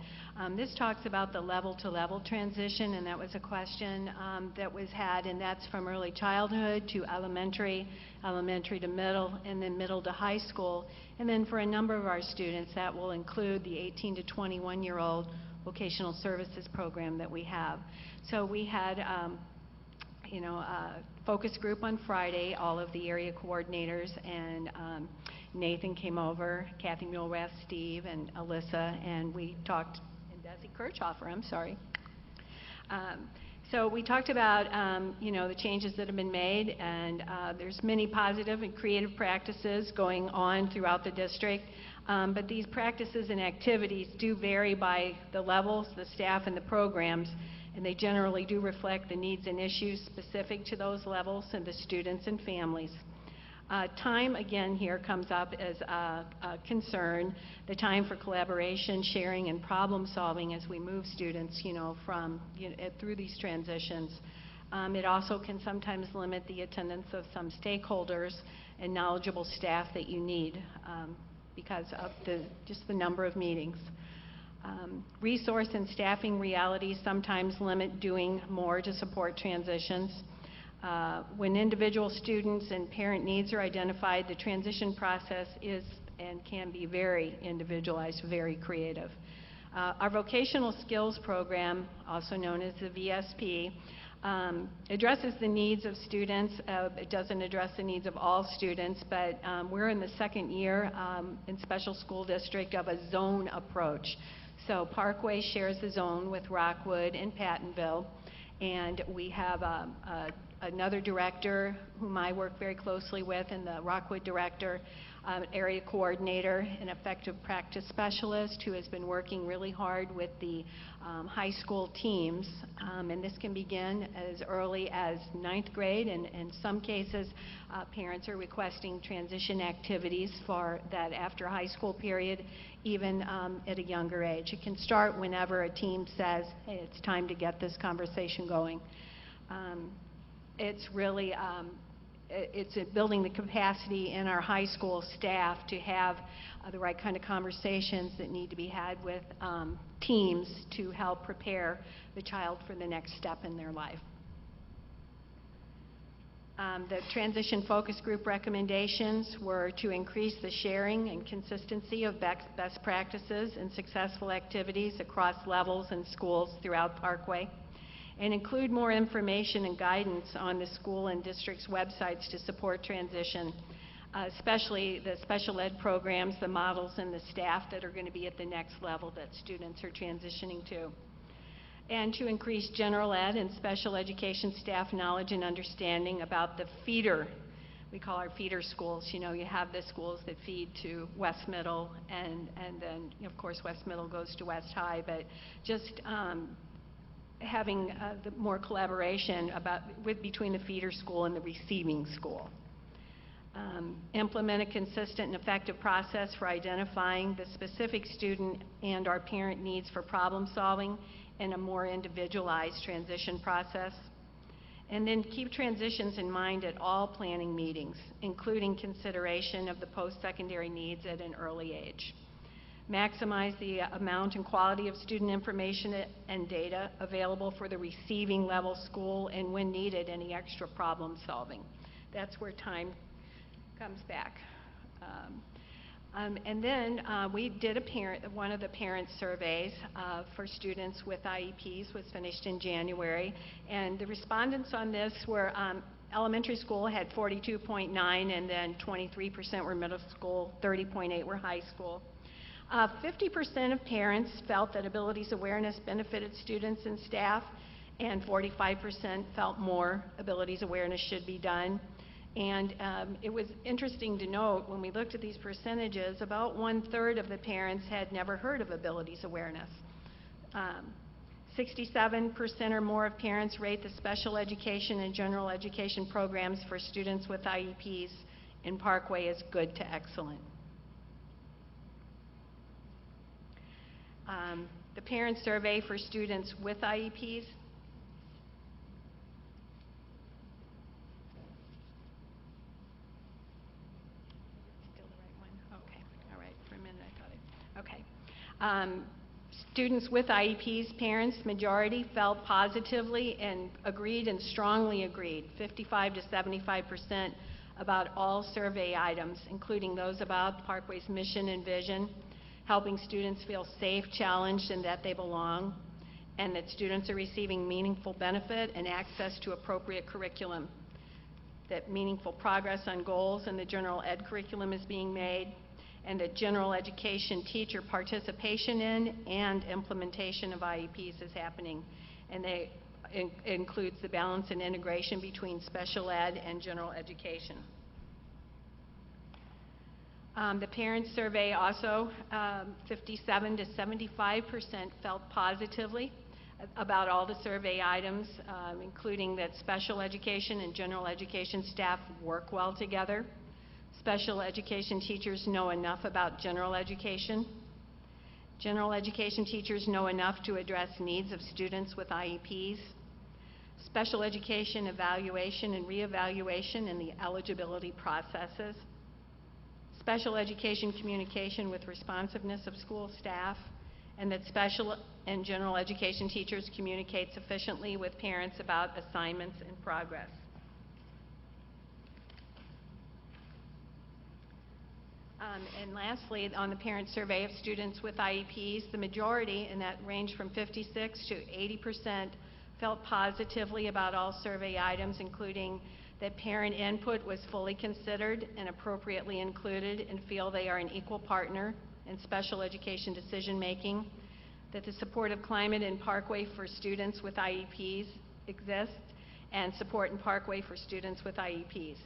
This talks about the level-to-level transition, and that was a question that was had, and that's from early childhood to elementary, elementary to middle, and then middle to high school. And then for a number of our students, that will include the 18 to 21-year-old vocational services program that we have. So we had a focus group on Friday, all of the area coordinators, and Nathan came over, Kathy Mulrath, Steve, and Alyssa, and we talked, and Desi Kirchhoffer, I'm sorry. So we talked about, the changes that have been made, and there's many positive and creative practices going on throughout the district, but these practices and activities do vary by the levels, the staff, and the programs. and they generally do reflect the needs and issues specific to those levels and the students and families. Time, again, here comes up as a concern, the time for collaboration, sharing, and problem solving as we move students, from, through these transitions. It also can sometimes limit the attendance of some stakeholders and knowledgeable staff that you need because of just the number of meetings. Resource and staffing realities sometimes limit doing more to support transitions. When individual students and parent needs are identified, the transition process is and can be very individualized, very creative. Our vocational skills program, also known as the VSP, addresses the needs of students. It doesn't address the needs of all students, but we're in the second year in special school district of a zone approach. So Parkway shares the zone with Rockwood and Pattonville, and we have another director whom I work very closely with, and the Rockwood director, area coordinator, an effective practice specialist who has been working really hard with the high school teams, and this can begin as early as 9th grade, and in some cases parents are requesting transition activities for that after high school period, even at a younger age. It can start whenever a team says, hey, it's time to get this conversation going. It's really it's building the capacity in our high school staff to have the right kind of conversations that need to be had with teams to help prepare the child for the next step in their life. The transition focus group recommendations were to increase the sharing and consistency of best practices and successful activities across levels and schools throughout Parkway, and include more information and guidance on the school and district's websites to support transition, especially the special ed programs, the models, and the staff that are going to be at the next level that students are transitioning to. And to increase general ed and special education staff knowledge and understanding about the feeder, we call our feeder schools. You have the schools that feed to West Middle, and then, of course, West Middle goes to West High, but just having more collaboration between the feeder school and the receiving school. Implement a consistent and effective process for identifying the specific student and our parent needs for problem solving in a more individualized transition process. And then keep transitions in mind at all planning meetings, including consideration of the post-secondary needs at an early age. Maximize the amount and quality of student information and data available for the receiving level school, and when needed, any extra problem solving. That's where time comes back. And then we did one of the parent surveys for students with IEPs, was finished in January, and the respondents on this were elementary school had 42.9, and then 23% were middle school, 30.8 were high school. 50% of parents felt that abilities awareness benefited students and staff, and 45% felt more abilities awareness should be done. And it was interesting to note, when we looked at these percentages, about 1/3 of the parents had never heard of abilities awareness. 67% or more of parents rate the special education and general education programs for students with IEPs in Parkway as good to excellent. The parent survey for students with IEPs. Still the right one? Okay. All right. For a minute I thought it. Okay. Students with IEPs, parents, majority felt positively and agreed and strongly agreed, 55 to 75%, about all survey items, including those about Parkway's mission and vision, helping students feel safe, challenged, and that they belong, and that students are receiving meaningful benefit and access to appropriate curriculum, that meaningful progress on goals in the general ed curriculum is being made, and that general education teacher participation in and implementation of IEPs is happening. And they includes the balance and integration between special ed and general education. The parent survey also, 57 to 75% felt positively about all the survey items, including that special education and general education staff work well together. Special education teachers know enough about general education. General education teachers know enough to address needs of students with IEPs. Special education evaluation and reevaluation in the eligibility processes. Special education communication with responsiveness of school staff, and that special and general education teachers communicate sufficiently with parents about assignments and progress. And lastly, on the parent survey of students with IEPs, the majority, and that ranged from 56 to 80%, felt positively about all survey items, including that parent input was fully considered and appropriately included, and feel they are an equal partner in special education decision-making, that the supportive climate in Parkway for students with IEPs exists, and support in Parkway for students with IEPs.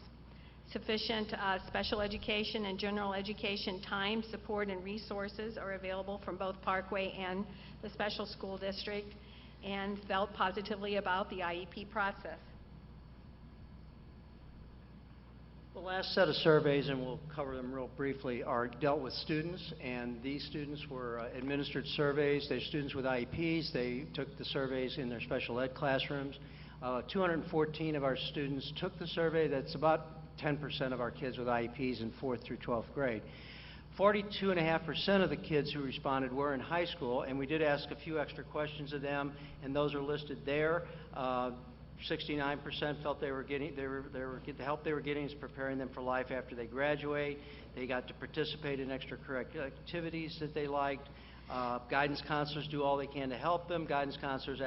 Sufficient special education and general education time, support, and resources are available from both Parkway and the special school district, and felt positively about the IEP process. The last set of surveys, and we'll cover them real briefly, are dealt with students, and these students were administered surveys. They're students with IEPs. They took the surveys in their special ed classrooms. 214 of our students took the survey. That's about 10% of our kids with IEPs in 4th through 12th grade. 42.5% of the kids who responded were in high school, and we did ask a few extra questions of them, and those are listed there. 69% felt the help they were getting is preparing them for life after they graduate. They got to participate in extracurricular activities that they liked. Guidance counselors do all they can to help them. Guidance counselors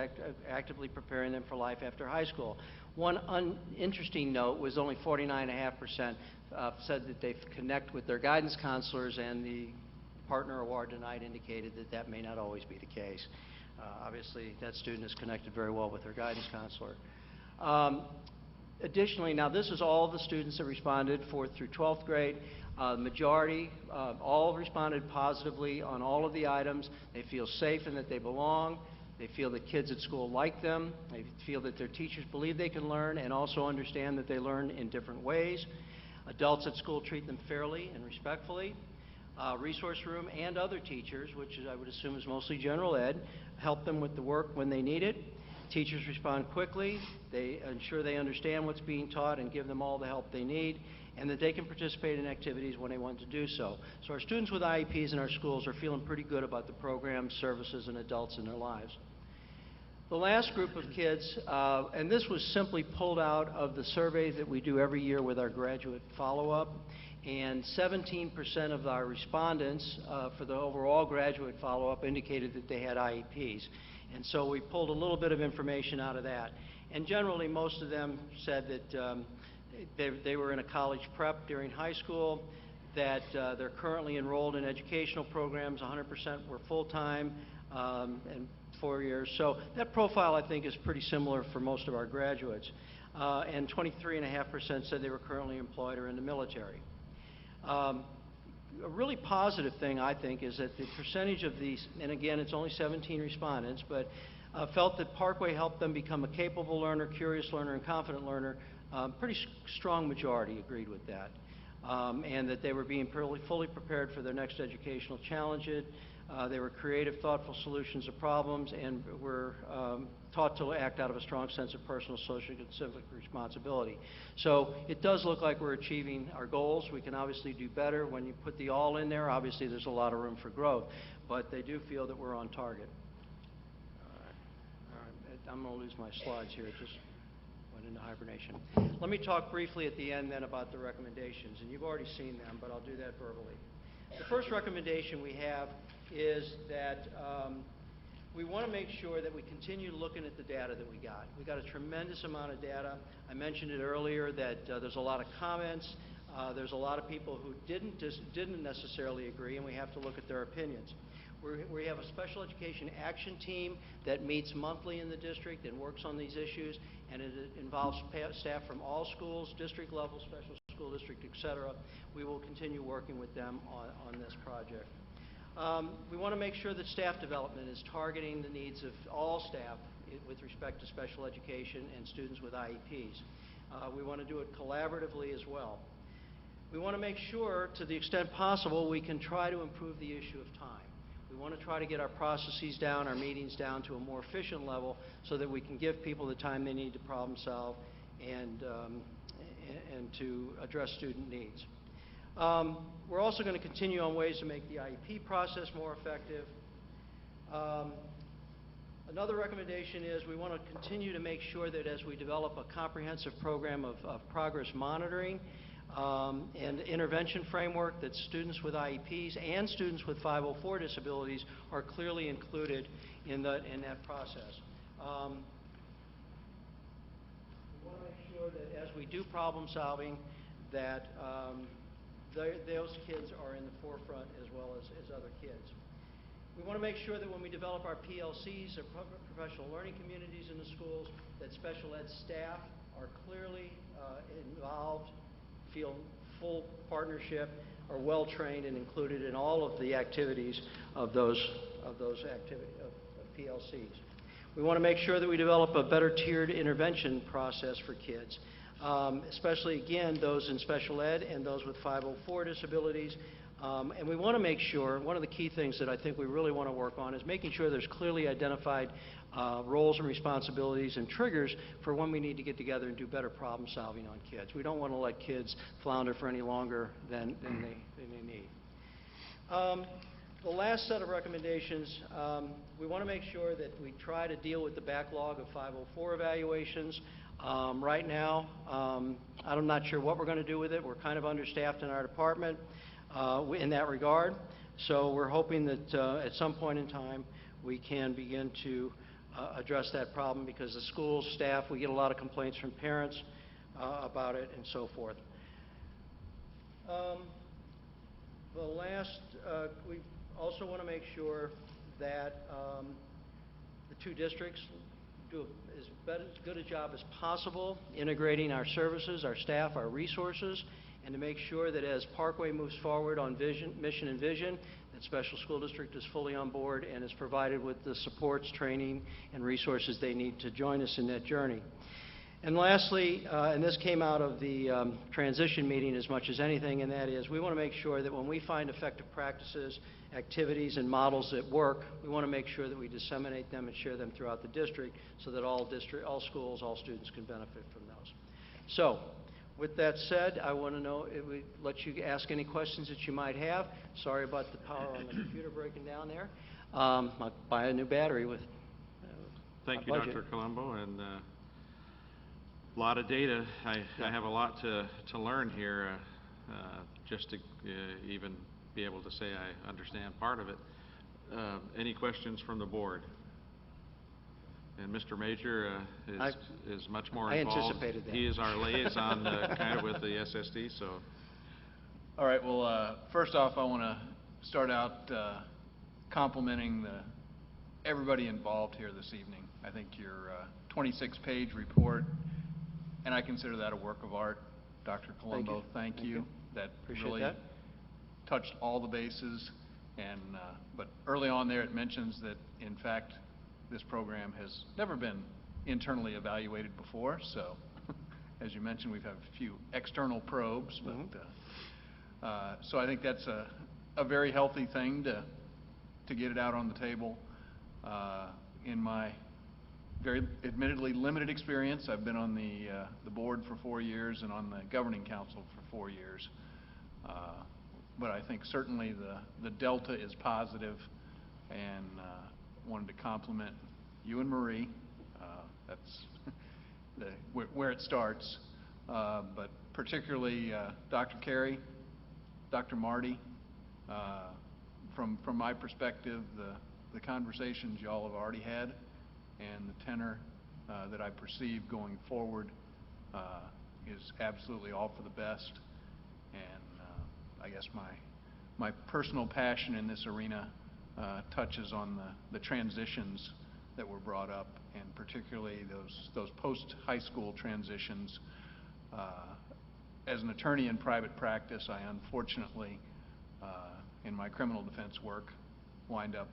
actively preparing them for life after high school. One interesting note was only 49.5% said that they connect with their guidance counselors, and the partner award tonight indicated that that may not always be the case. Obviously, that student is connected very well with their guidance counselor. Additionally, now this is all of the students that responded 4th through 12th grade. The majority, all responded positively on all of the items. They feel safe and that they belong. They feel that kids at school like them. They feel that their teachers believe they can learn and also understand that they learn in different ways. Adults at school treat them fairly and respectfully. Resource room and other teachers, which I would assume is mostly general ed, help them with the work when they need it. Teachers respond quickly. They ensure they understand what's being taught and give them all the help they need, and that they can participate in activities when they want to do so. So our students with IEPs in our schools are feeling pretty good about the programs, services, and adults in their lives. The last group of kids, and this was simply pulled out of the surveys that we do every year with our graduate follow-up, and 17% of our respondents for the overall graduate follow-up indicated that they had IEPs. And so we pulled a little bit of information out of that. And generally, most of them said that they were in a college prep during high school, that they're currently enrolled in educational programs. 100% were full-time and 4 years. So that profile, I think, is pretty similar for most of our graduates. And 23.5% said they were currently employed or in the military. A really positive thing, I think, is that the percentage of these, and again, it's only 17 respondents, but felt that Parkway helped them become a capable learner, curious learner, and confident learner. Pretty strong majority agreed with that. And that they were being fully prepared for their next educational challenge. They were creative, thoughtful solutions to problems, and were taught to act out of a strong sense of personal, social, and civic responsibility. So it does look like we're achieving our goals. We can obviously do better. When you put the all in there, obviously there's a lot of room for growth, but they do feel that we're on target. All right. I'm going to lose my slides here. It just went into hibernation. Let me talk briefly at the end then about the recommendations, and you've already seen them, but I'll do that verbally. The first recommendation we have is that we want to make sure that we continue looking at the data that we got. We got a tremendous amount of data. I mentioned it earlier that there's a lot of comments. There's a lot of people who didn't necessarily agree, and we have to look at their opinions. We have a special education action team that meets monthly in the district and works on these issues, and it involves staff from all schools, district level, special school district, et cetera. We will continue working with them on this project. We want to make sure that staff development is targeting the needs of all staff with respect to special education and students with IEPs. We want to do it collaboratively as well. We want to make sure, to the extent possible, we can try to improve the issue of time. We want to try to get our processes down, our meetings down to a more efficient level so that we can give people the time they need to problem solve and to address student needs. We're also going to continue on ways to make the IEP process more effective. Another recommendation is we want to continue to make sure that as we develop a comprehensive program of progress monitoring and intervention framework, that students with IEPs and students with 504 disabilities are clearly included in that process. We want to make sure that as we do problem solving, that those kids are in the forefront as well as other kids. We want to make sure that when we develop our PLCs, or professional learning communities in the schools, that special ed staff are clearly involved, feel full partnership, are well trained and included in all of the activities of those PLCs. We want to make sure that we develop a better tiered intervention process for kids, especially, again, those in special ed and those with 504 disabilities. And we want to make sure, one of the key things that I think we really want to work on is making sure there's clearly identified roles and responsibilities and triggers for when we need to get together and do better problem solving on kids. We don't want to let kids flounder for any longer than they need. The last set of recommendations, we want to make sure that we try to deal with the backlog of 504 evaluations. Right now, I'm not sure what we're going to do with it. We're kind of understaffed in our department in that regard. So we're hoping that at some point in time we can begin to address that problem, because the school staff, we get a lot of complaints from parents about it and so forth. We also want to make sure that the two districts do as good a job as possible integrating our services, our staff, our resources, and to make sure that as Parkway moves forward on mission and vision, that Special School District is fully on board and is provided with the supports, training, and resources they need to join us in that journey. And lastly, and this came out of the transition meeting as much as anything, and that is we want to make sure that when we find effective practices, activities, and models that work, we want to make sure that we disseminate them and share them throughout the district so that all schools, all students can benefit from those. So, with that said, I want to know, if we let you ask any questions that you might have. Sorry about the power on the computer breaking down there. I'll buy a new battery with Thank you, Dr. Colombo, and a lot of data. I have a lot to learn here, just to even be able to say I understand part of it. Any questions from the board? And Mr. Major is much more involved. I anticipated that. He is our liaison kind of with the SSD, so. All right, well, first off, I want to start out complimenting everybody involved here this evening. I think your 26-page report, and I consider that a work of art. Dr. Colombo, thank you. That really touched all the bases. And but early on there, it mentions that, in fact, this program has never been internally evaluated before. So, as you mentioned, we've had a few external probes. But so I think that's a very healthy thing to get it out on the table. In my very admittedly limited experience, I've been on the board for 4 years and on the governing council for 4 years. But I think certainly the delta is positive, and wanted to compliment you and Marie. That's where it starts. But particularly Dr. Carey, Dr. Marty. From my perspective, the conversations y'all have already had and the tenor that I perceive going forward is absolutely all for the best. And I guess my personal passion in this arena touches on the transitions that were brought up, and particularly those post-high school transitions. As an attorney in private practice, I unfortunately, in my criminal defense work, wind up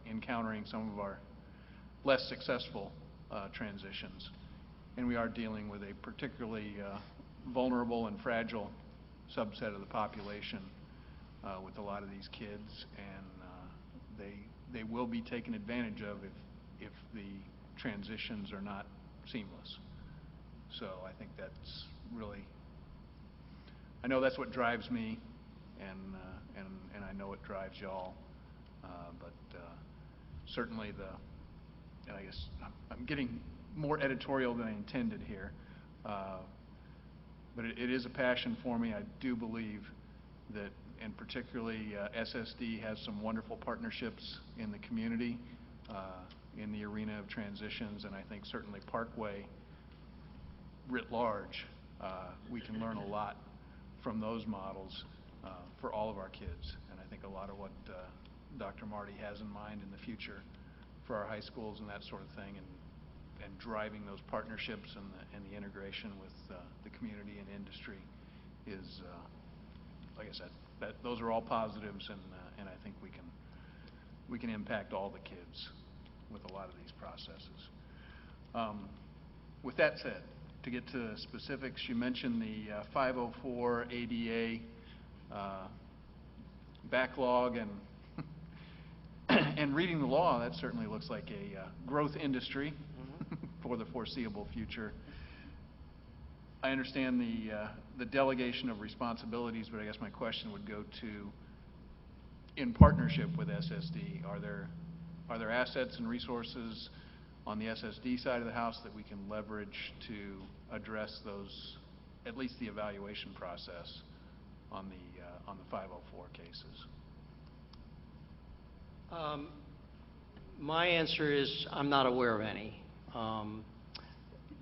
encountering some of our less successful transitions. And we are dealing with a particularly vulnerable and fragile subset of the population with a lot of these kids, and they will be taken advantage of if the transitions are not seamless. So I think that's really, I know that's what drives me, and I know it drives y'all, but certainly and I guess I'm getting more editorial than I intended here, but it is a passion for me. I do believe that, and particularly SSD has some wonderful partnerships in the community, in the arena of transitions, and I think certainly Parkway writ large, we can learn a lot from those models for all of our kids. And I think a lot of what Dr. Marty has in mind in the future for our high schools and that sort of thing, and driving those partnerships and the integration with the community and industry is, like I said, those are all positives, and I think we can impact all the kids with a lot of these processes. With that said, to get to specifics, you mentioned the 504 ADA backlog, and and reading the law, that certainly looks like a growth industry for the foreseeable future. I understand the delegation of responsibilities, but I guess my question would go to, in partnership with SSD, are there assets and resources on the SSD side of the house that we can leverage to address those, at least the evaluation process on the 504 cases? My answer is I'm not aware of any.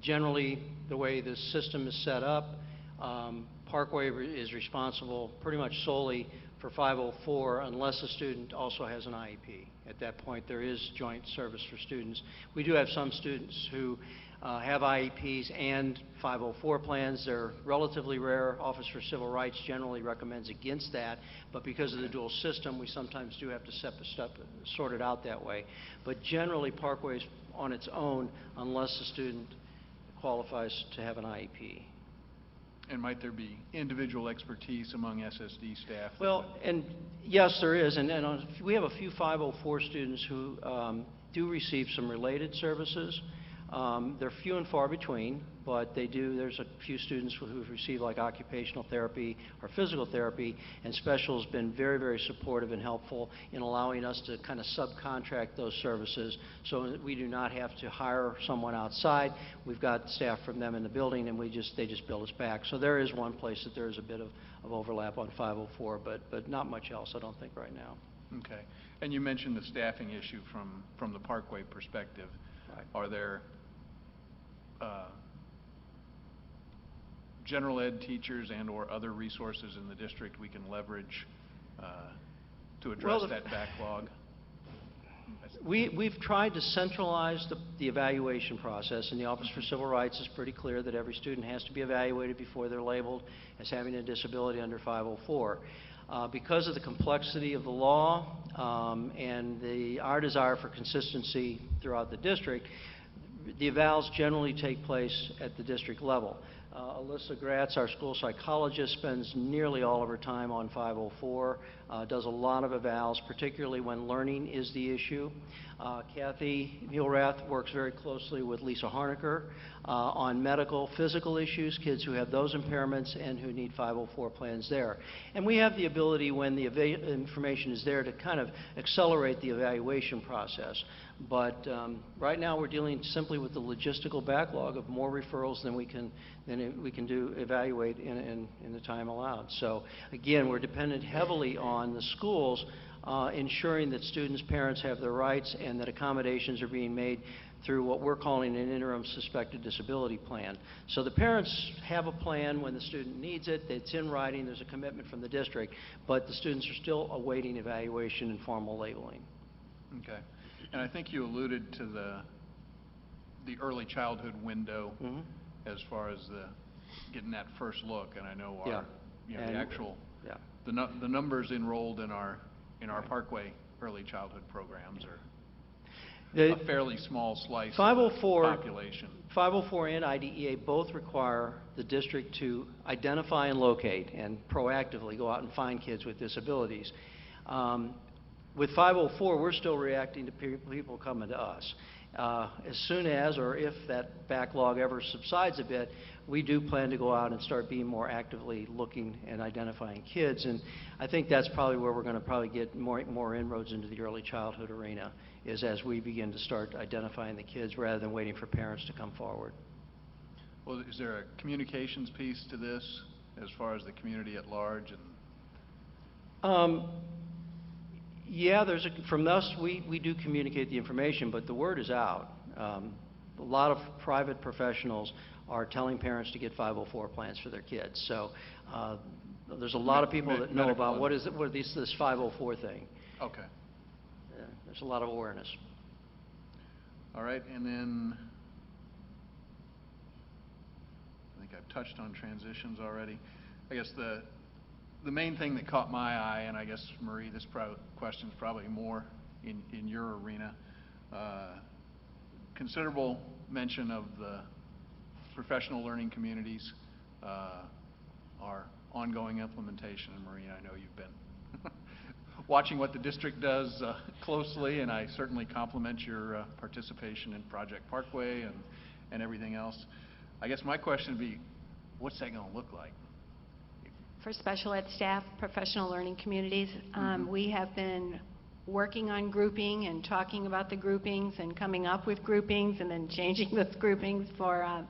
Generally, the way the system is set up, Parkway is responsible pretty much solely for 504 unless a student also has an IEP. At that point, there is joint service for students. We do have some students who have IEPs and 504 plans. They're relatively rare. Office for Civil Rights generally recommends against that, but because of the dual system, we sometimes do have to sort it out that way. But generally, Parkway is on its own unless the student qualifies to have an IEP. And might there be individual expertise among SSD staff? Well, and yes, there is, and we have a few 504 students who do receive some related services. They're few and far between, but they do. There's a few students who've received like occupational therapy or physical therapy, and Special has been very, very supportive and helpful in allowing us to kind of subcontract those services so that we do not have to hire someone outside. We've got staff from them in the building, and they just bill us back. So there is one place that there is a bit of overlap on 504, but not much else, I don't think, right now. Okay. And you mentioned the staffing issue from the Parkway perspective. Right. Are there general ed teachers and or other resources in the district we can leverage to address that backlog? We've tried to centralize the evaluation process, and the Office for Civil Rights is pretty clear that every student has to be evaluated before they're labeled as having a disability under 504. Because of the complexity of the law and our desire for consistency throughout the district, the evals generally take place at the district level. Alyssa Gratz, our school psychologist, spends nearly all of her time on 504, does a lot of evals, particularly when learning is the issue. Kathy Muhlrath works very closely with Lisa Harnaker on medical, physical issues, kids who have those impairments and who need 504 plans there. And we have the ability, when the information is there, to kind of accelerate the evaluation process. But right now we're dealing simply with the logistical backlog of more referrals than we can evaluate in the time allowed. So again, we're dependent heavily on the schools ensuring that students' parents have their rights and that accommodations are being made through what we're calling an interim suspected disability plan. So the parents have a plan when the student needs it, it's in writing, there's a commitment from the district, but the students are still awaiting evaluation and formal labeling. Okay. And I think you alluded to the early childhood window as far as getting that first look, and I know our the actual the numbers enrolled in our Parkway early childhood programs, or The a fairly small slice of 504 the population? 504 and IDEA both require the district to identify and locate and proactively go out and find kids with disabilities. With 504, we're still reacting to people coming to us. As soon as, or if that backlog ever subsides a bit, we do plan to go out and start being more actively looking and identifying kids. And I think that's probably where we're going to probably get more inroads into the early childhood arena, is as we begin to start identifying the kids rather than waiting for parents to come forward. Well, is there a communications piece to this as far as the community at large? And Yeah, from us, we do communicate the information, but the word is out. A lot of private professionals are telling parents to get 504 plans for their kids. So there's a lot of people that know about what is this 504 thing. Okay. There's a lot of awareness. All right, and then I think I've touched on transitions already. I guess the main thing that caught my eye, and I guess, Marie, this question's probably more in your arena, considerable mention of the professional learning communities, our ongoing implementation. And Marie, I know you've been watching what the district does closely, and I certainly compliment your participation in Project Parkway and everything else. I guess my question would be, what's that going to look like? For special ed staff, professional learning communities, we have been working on grouping and talking about the groupings and coming up with groupings and then changing those groupings for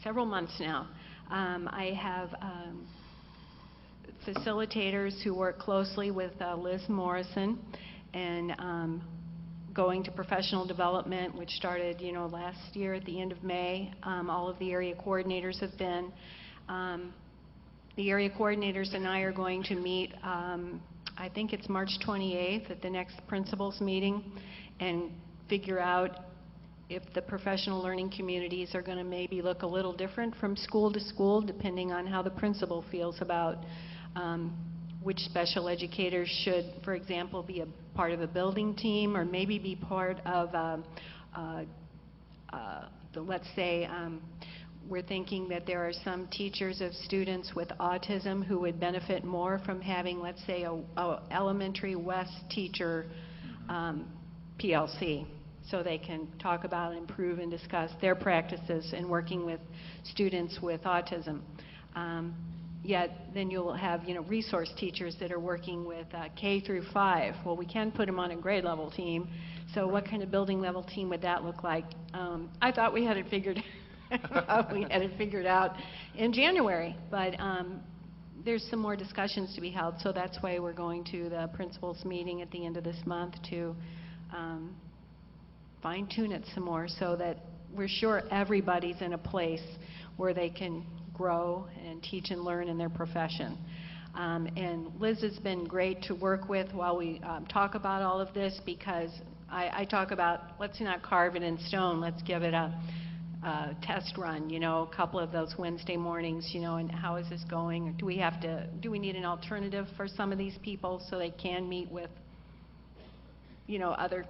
several months now. I have facilitators who work closely with Liz Morrison and going to professional development, which started, last year at the end of May. All of the area coordinators have been. The area coordinators and I are going to meet, I think it's March 28th at the next principals meeting, and figure out if the professional learning communities are going to maybe look a little different from school to school, depending on how the principal feels about which special educators should, for example, be a part of a building team, or maybe be part of let's say, we're thinking that there are some teachers of students with autism who would benefit more from having, let's say, a elementary West teacher PLC, so they can talk about, improve, and discuss their practices in working with students with autism. Yet then you'll have, resource teachers that are working with K through 5. Well, we can put them on a grade level team. So what kind of building level team would that look like? I thought we had it figured out in January, but there's some more discussions to be held, so that's why we're going to the principals meeting at the end of this month to fine-tune it some more, so that we're sure everybody's in a place where they can grow and teach and learn in their profession. And Liz has been great to work with while we talk about all of this, because I talk about, let's not carve it in stone, let's give it a test run, a couple of those Wednesday mornings, and how is this going? Or do we need an alternative for some of these people so they can meet with, other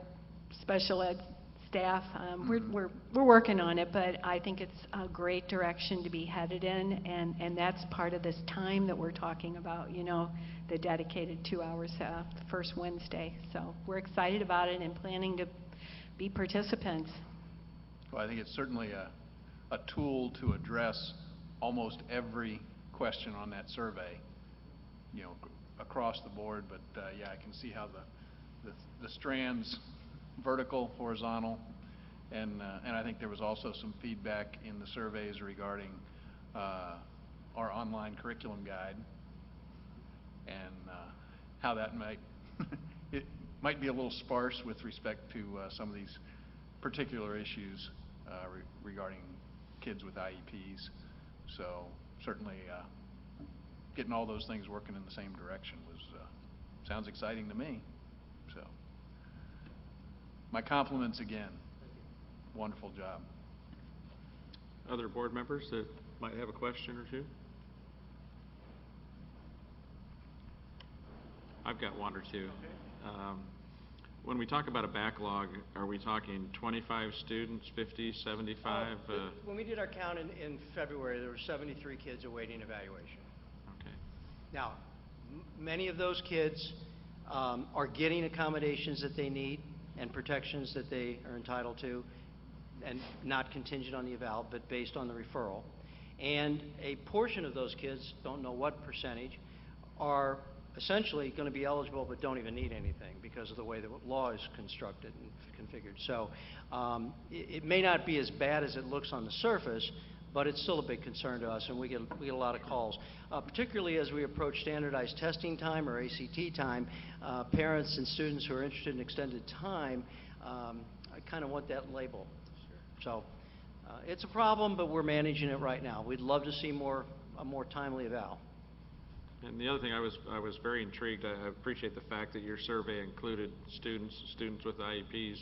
special ed staff? We're working on it, but I think it's a great direction to be headed in, and that's part of this time that we're talking about, the dedicated 2 hours the first Wednesday. So we're excited about it and planning to be participants. Well, I think it's certainly a tool to address almost every question on that survey, across the board. But yeah, I can see how the strands, vertical, horizontal, and I think there was also some feedback in the surveys regarding our online curriculum guide, and how that it might be a little sparse with respect to some of these particular issues regarding kids with IEPs. So certainly getting all those things working in the same direction sounds exciting to me. So my compliments again. Wonderful job. Other board members that might have a question or two? I've got one or two. When we talk about a backlog, are we talking 25 students, 50, 75? When we did our count in February, there were 73 kids awaiting evaluation. Okay. Now, many of those kids are getting accommodations that they need and protections that they are entitled to, and not contingent on the eval, but based on the referral. And a portion of those kids, don't know what percentage, are essentially going to be eligible but don't even need anything because of the way the law is constructed and configured. So it may not be as bad as it looks on the surface, but it's still a big concern to us, and we get a lot of calls, particularly as we approach standardized testing time or ACT time. Parents and students who are interested in extended time, I kind of want that label. So it's a problem, but we're managing it right now. We'd love to see a more timely eval. And the other thing, I was very intrigued. I appreciate the fact that your survey included students with IEPs,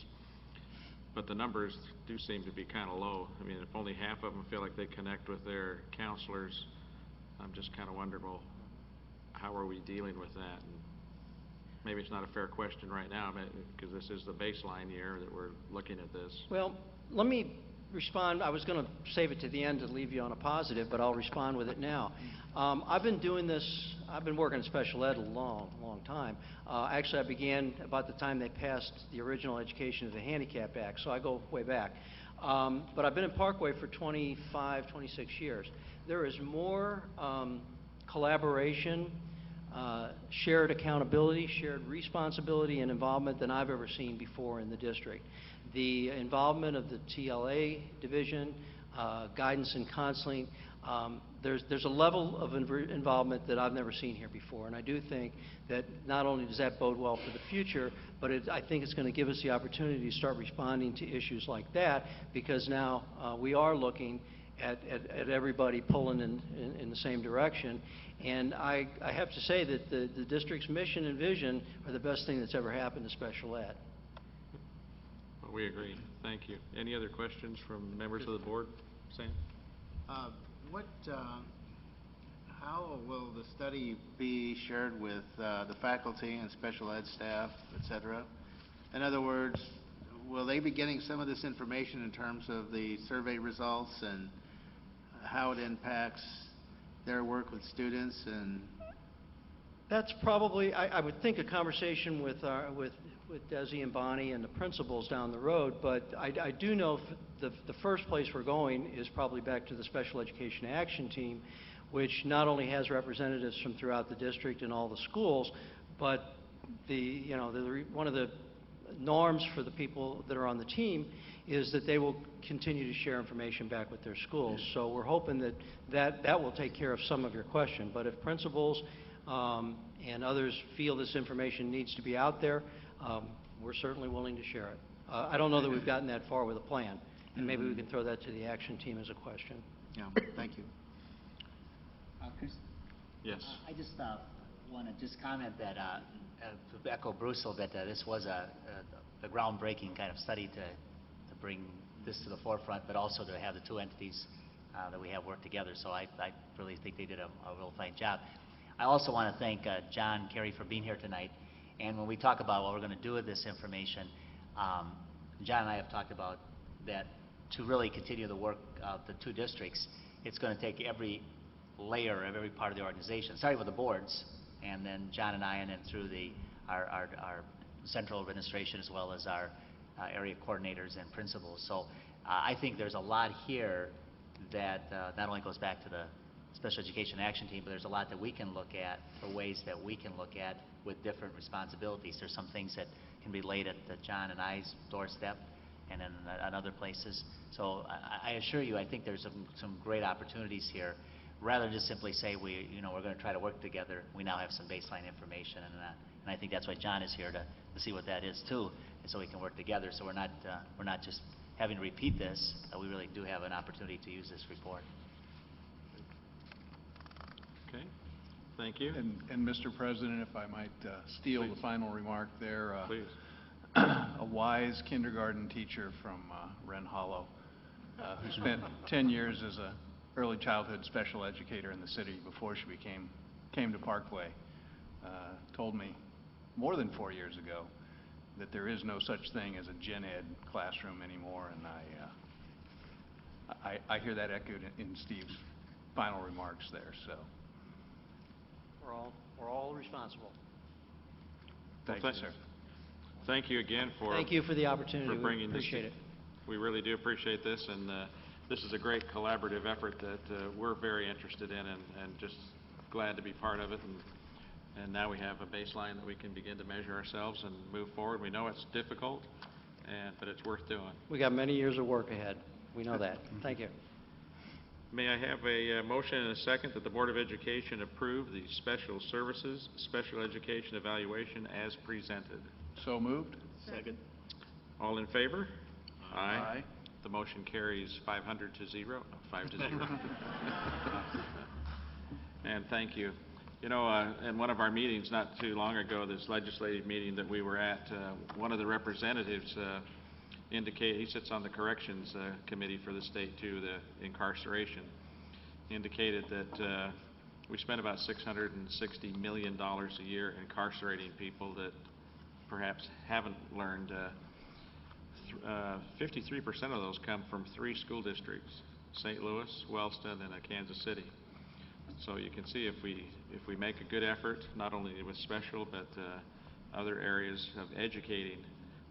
but the numbers do seem to be kind of low. I mean, if only half of them feel like they connect with their counselors, I'm just kind of wondering, well, how are we dealing with that? And maybe it's not a fair question right now, because this is the baseline year that we're looking at this. Well, let me respond. I was going to save it to the end to leave you on a positive, but I'll respond with it now. I've been doing this, I've been working in special ed a long time. Actually, I began about the time they passed the original Education of the Handicap Act, so I go way back. But I've been in Parkway for 25, 26 years. There is more collaboration, shared accountability, shared responsibility, and involvement than I've ever seen before in the district. The involvement of the TLA division, guidance and counseling, there's a level of involvement that I've never seen here before, and I do think that not only does that bode well for the future, but I think it's going to give us the opportunity to start responding to issues like that, because now we are looking at everybody pulling in the same direction. And I have to say that the district's mission and vision are the best thing that's ever happened to special ed. Well, we agree. Thank you. Any other questions from members of the board? Sam? How will the study be shared with the faculty and special ed staff, et cetera? In other words, will they be getting some of this information in terms of the survey results and how it impacts their work with students? And that's probably, I would think, a conversation with Desi and Bonnie and the principals down the road, but I do know the first place we're going is probably back to the Special Education Action Team, which not only has representatives from throughout the district and all the schools, but one of the norms for the people that are on the team is that they will continue to share information back with their schools. So we're hoping that will take care of some of your question. But if principals and others feel this information needs to be out there, we're certainly willing to share it. I don't know that we've gotten that far with a plan, and maybe we can throw that to the action team as a question. yeah, thank you. Chris? Yes. I just want to comment that, to echo Bruce a little bit, this was a groundbreaking kind of study to bring this to the forefront, but also to have the two entities that we have work together. So I really think they did a real fine job. I also want to thank John Carey for being here tonight. And when we talk about what we're going to do with this information, John and I have talked about that to really continue the work of the two districts, it's going to take every layer of every part of the organization, starting with the boards, and then John and I, and then through our central administration, as well as our area coordinators and principals. So I think there's a lot here that not only goes back to the Special Education Action Team, but there's a lot that we can look at, or ways that we can look at with different responsibilities. There's some things that can be laid at John and I's doorstep, and then at other places. So I assure you, I think there's some great opportunities here. Rather than just simply say we're going to try to work together, we now have some baseline information, and I think that's why John is here to see what that is too, and so we can work together. So we're not just having to repeat this. We really do have an opportunity to use this report. Okay. Thank you. And Mr. President, if I might steal Please. the final remark there. Please. A wise kindergarten teacher from Wren Hollow who spent 10 years as a early childhood special educator in the city before she came to Parkway, told me more than 4 years ago that there is no such thing as a gen ed classroom anymore, and I hear that echoed in Steve's final remarks there, so. We're all responsible. Thank Well, you, sir. Thank you again for... Thank you for the opportunity. For We bringing this. appreciate it. We really do appreciate this, and this is a great collaborative effort that we're very interested in, and just glad to be part of it. And now we have a baseline that we can begin to measure ourselves and move forward. We know it's difficult, but it's worth doing. We got many years of work ahead. We know that. Thank you. May I have a motion and a second that the Board of Education approve the Special Services Special Education Evaluation as presented? So moved? Second. All in favor? Aye. The motion carries 500 to 0, 5 to 0. And thank you. You know, in one of our meetings not too long ago, this legislative meeting that we were at, one of the representatives indicated, he sits on the corrections committee for the state too, the incarceration, indicated that we spend about $660 million a year incarcerating people that perhaps haven't learned. 53% of those come from 3 school districts: St. Louis, Wellston, and Kansas City. So you can see if we make a good effort, not only with special but other areas of educating,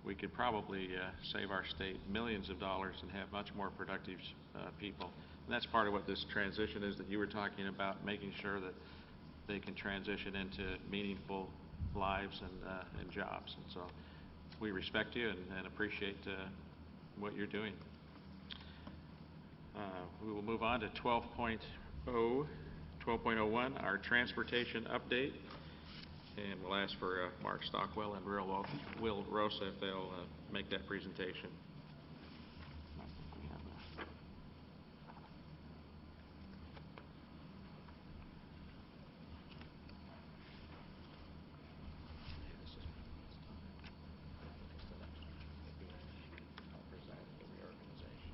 we could probably save our state millions of dollars and have much more productive people. And that's part of what this transition is that you were talking about, making sure that they can transition into meaningful lives and jobs. And so we respect you and appreciate what you're doing. We will move on to 12.0, 12.01, our transportation update. And we'll ask for Mark Stockwell and Will Rosa if they'll make that presentation.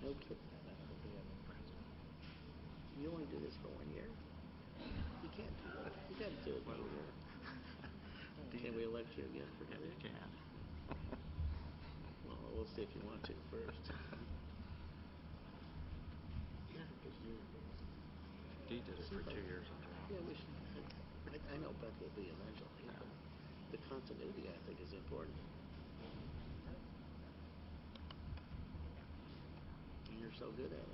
No kidding. You only do this for 1 year? You can't do that. You got to do it for 1 year. Can we elect you again for another year? Can. Well, we'll see if you want to first. Yeah, because He did it for 2 years in a row. yeah, we should. I know Beth will be eventually, but the continuity, I think, is important. And you're so good at it.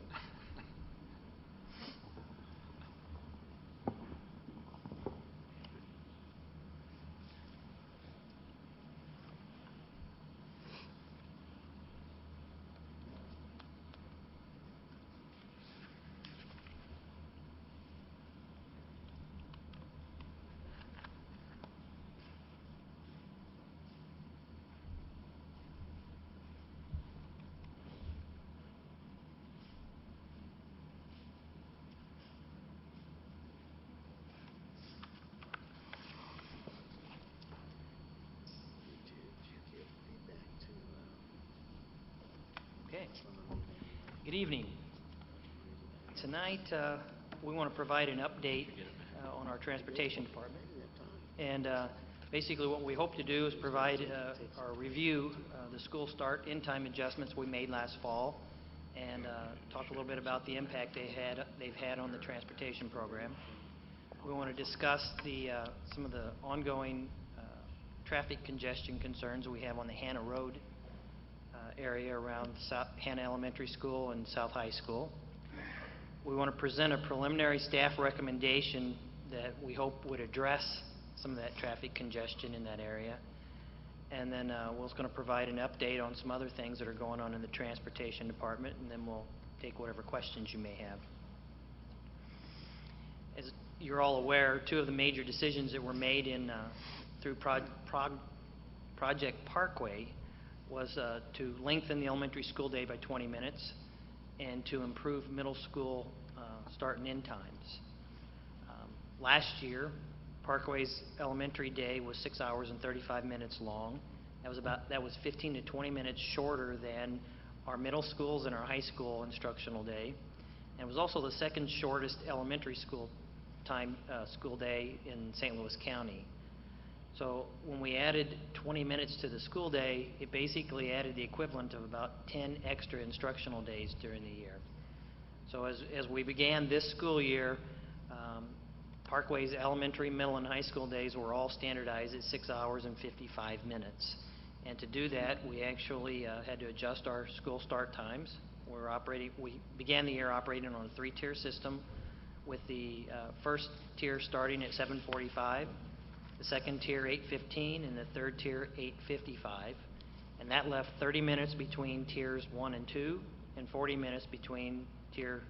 Okay. Good evening. Tonight, we want to provide an update on our transportation department. And basically what we hope to do is provide or review the school start in-time adjustments we made last fall, and talk a little bit about the impact they've had on the transportation program. We want to discuss some of the ongoing traffic congestion concerns we have on the Hannah Road area around Hannah Elementary School and South High School. We want to present a preliminary staff recommendation that we hope would address some of that traffic congestion in that area. And then Will's going to provide an update on some other things that are going on in the transportation department, and then we'll take whatever questions you may have. As you're all aware, 2 of the major decisions that were made through Project Parkway was to lengthen the elementary school day by 20 minutes and to improve middle school start and end times. Last year, Parkway's elementary day was 6 hours and 35 minutes long. That was 15 to 20 minutes shorter than our middle schools and our high school instructional day. And it was also the second shortest elementary school day in St. Louis County. So when we added 20 minutes to the school day, it basically added the equivalent of about 10 extra instructional days during the year. So as we began this school year, Parkway's elementary, middle, and high school days were all standardized at 6 hours and 55 minutes. And to do that, we actually had to adjust our school start times. We began the year operating on a 3-tier system, with the first tier starting at 7:45, the second tier 8:15, and the third tier 8:55. And that left 30 minutes between tiers 1 and 2, and 40 minutes between tier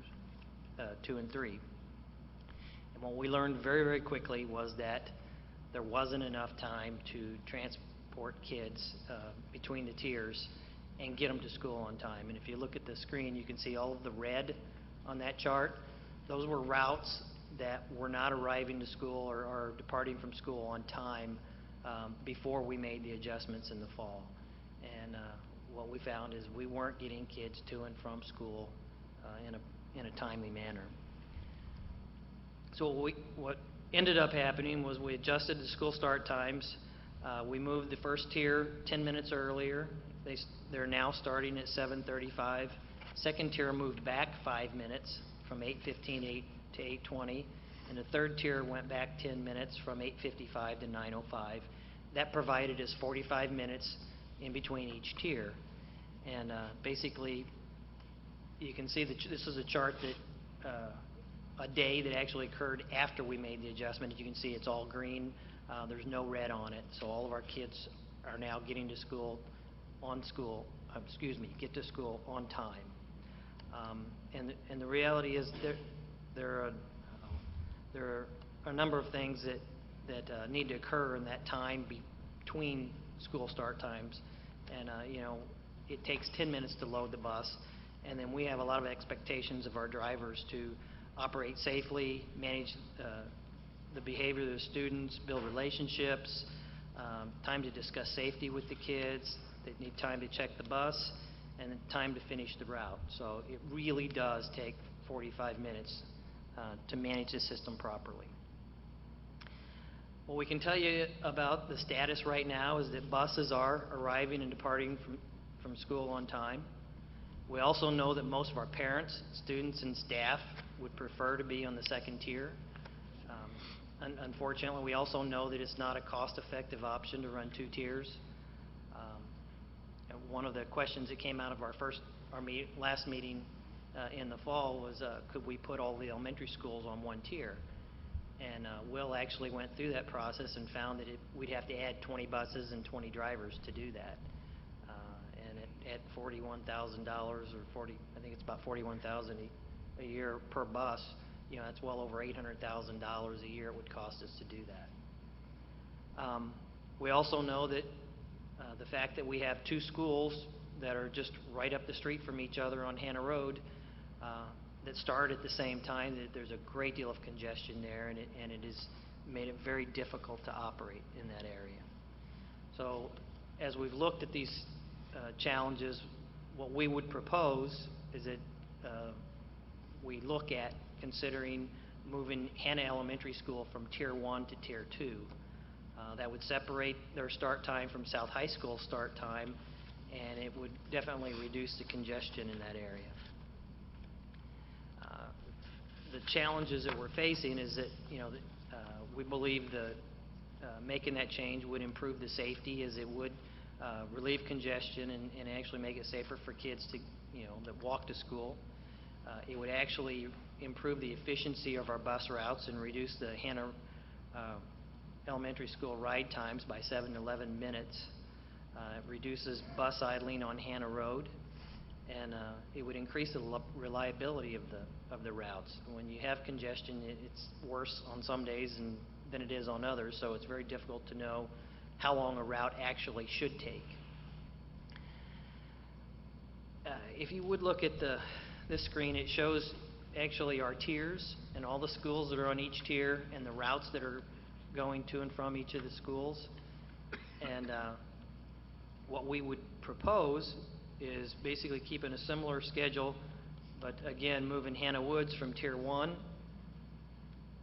2 and 3. And what we learned very, very quickly was that there wasn't enough time to transport kids between the tiers and get them to school on time. And if you look at the screen, you can see all of the red on that chart. Those were routes that were not arriving to school or departing from school on time before we made the adjustments in the fall. And what we found is we weren't getting kids to and from school in a timely manner. So what ended up happening was we adjusted the school start times. We moved the first tier 10 minutes earlier. They're now starting at 7:35. Second tier moved back 5 minutes from 8:15 to 8:20. And the third tier went back 10 minutes from 8:55 to 9:05. That provided us 45 minutes in between each tier. And basically, you can see that this is a chart that a day that actually occurred after we made the adjustment. As you can see, it's all green. There's no red on it. So all of our kids are now getting to school get to school on time. And the reality is there are a number of things that need to occur in that time between school start times. And it takes 10 minutes to load the bus, and then we have a lot of expectations of our drivers to operate safely, manage the behavior of the students, build relationships, time to discuss safety with the kids. They need time to check the bus, and then time to finish the route. So it really does take 45 minutes to manage the system properly. What we can tell you about the status right now is that buses are arriving and departing from school on time. We also know that most of our parents, students, and staff would prefer to be on the second tier. Unfortunately, we also know that it's not a cost-effective option to run 2 tiers. And one of the questions that came out of our last meeting in the fall was, could we put all the elementary schools on 1 tier? And Will actually went through that process and found that we'd have to add 20 buses and 20 drivers to do that. And at $41,000 or I think it's about $41,000 a year per bus, that's well over $800,000 a year it would cost us to do that. We also know that the fact that we have 2 schools that are just right up the street from each other on Hannah Road that start at the same time, that there's a great deal of congestion there, and it has made it very difficult to operate in that area. So as we've looked at these challenges, what we would propose is that we look at considering moving Hannah Elementary School from Tier 1 to Tier 2. That would separate their start time from South High School start time, and it would definitely reduce the congestion in that area. The challenges that we're facing is that, we believe making that change would improve the safety, as it would relieve congestion and actually make it safer for kids to, that walk to school. It would actually improve the efficiency of our bus routes and reduce the Hannah Elementary School ride times by 7 to 11 minutes. It reduces bus idling on Hannah Road, and it would increase the reliability of the routes. When you have congestion, it's worse on some days than it is on others, so it's very difficult to know how long a route actually should take. If you would look at this screen, it shows actually our tiers and all the schools that are on each tier and the routes that are going to and from each of the schools. And what we would propose is basically keeping a similar schedule, but again, moving Hannah Woods from Tier 1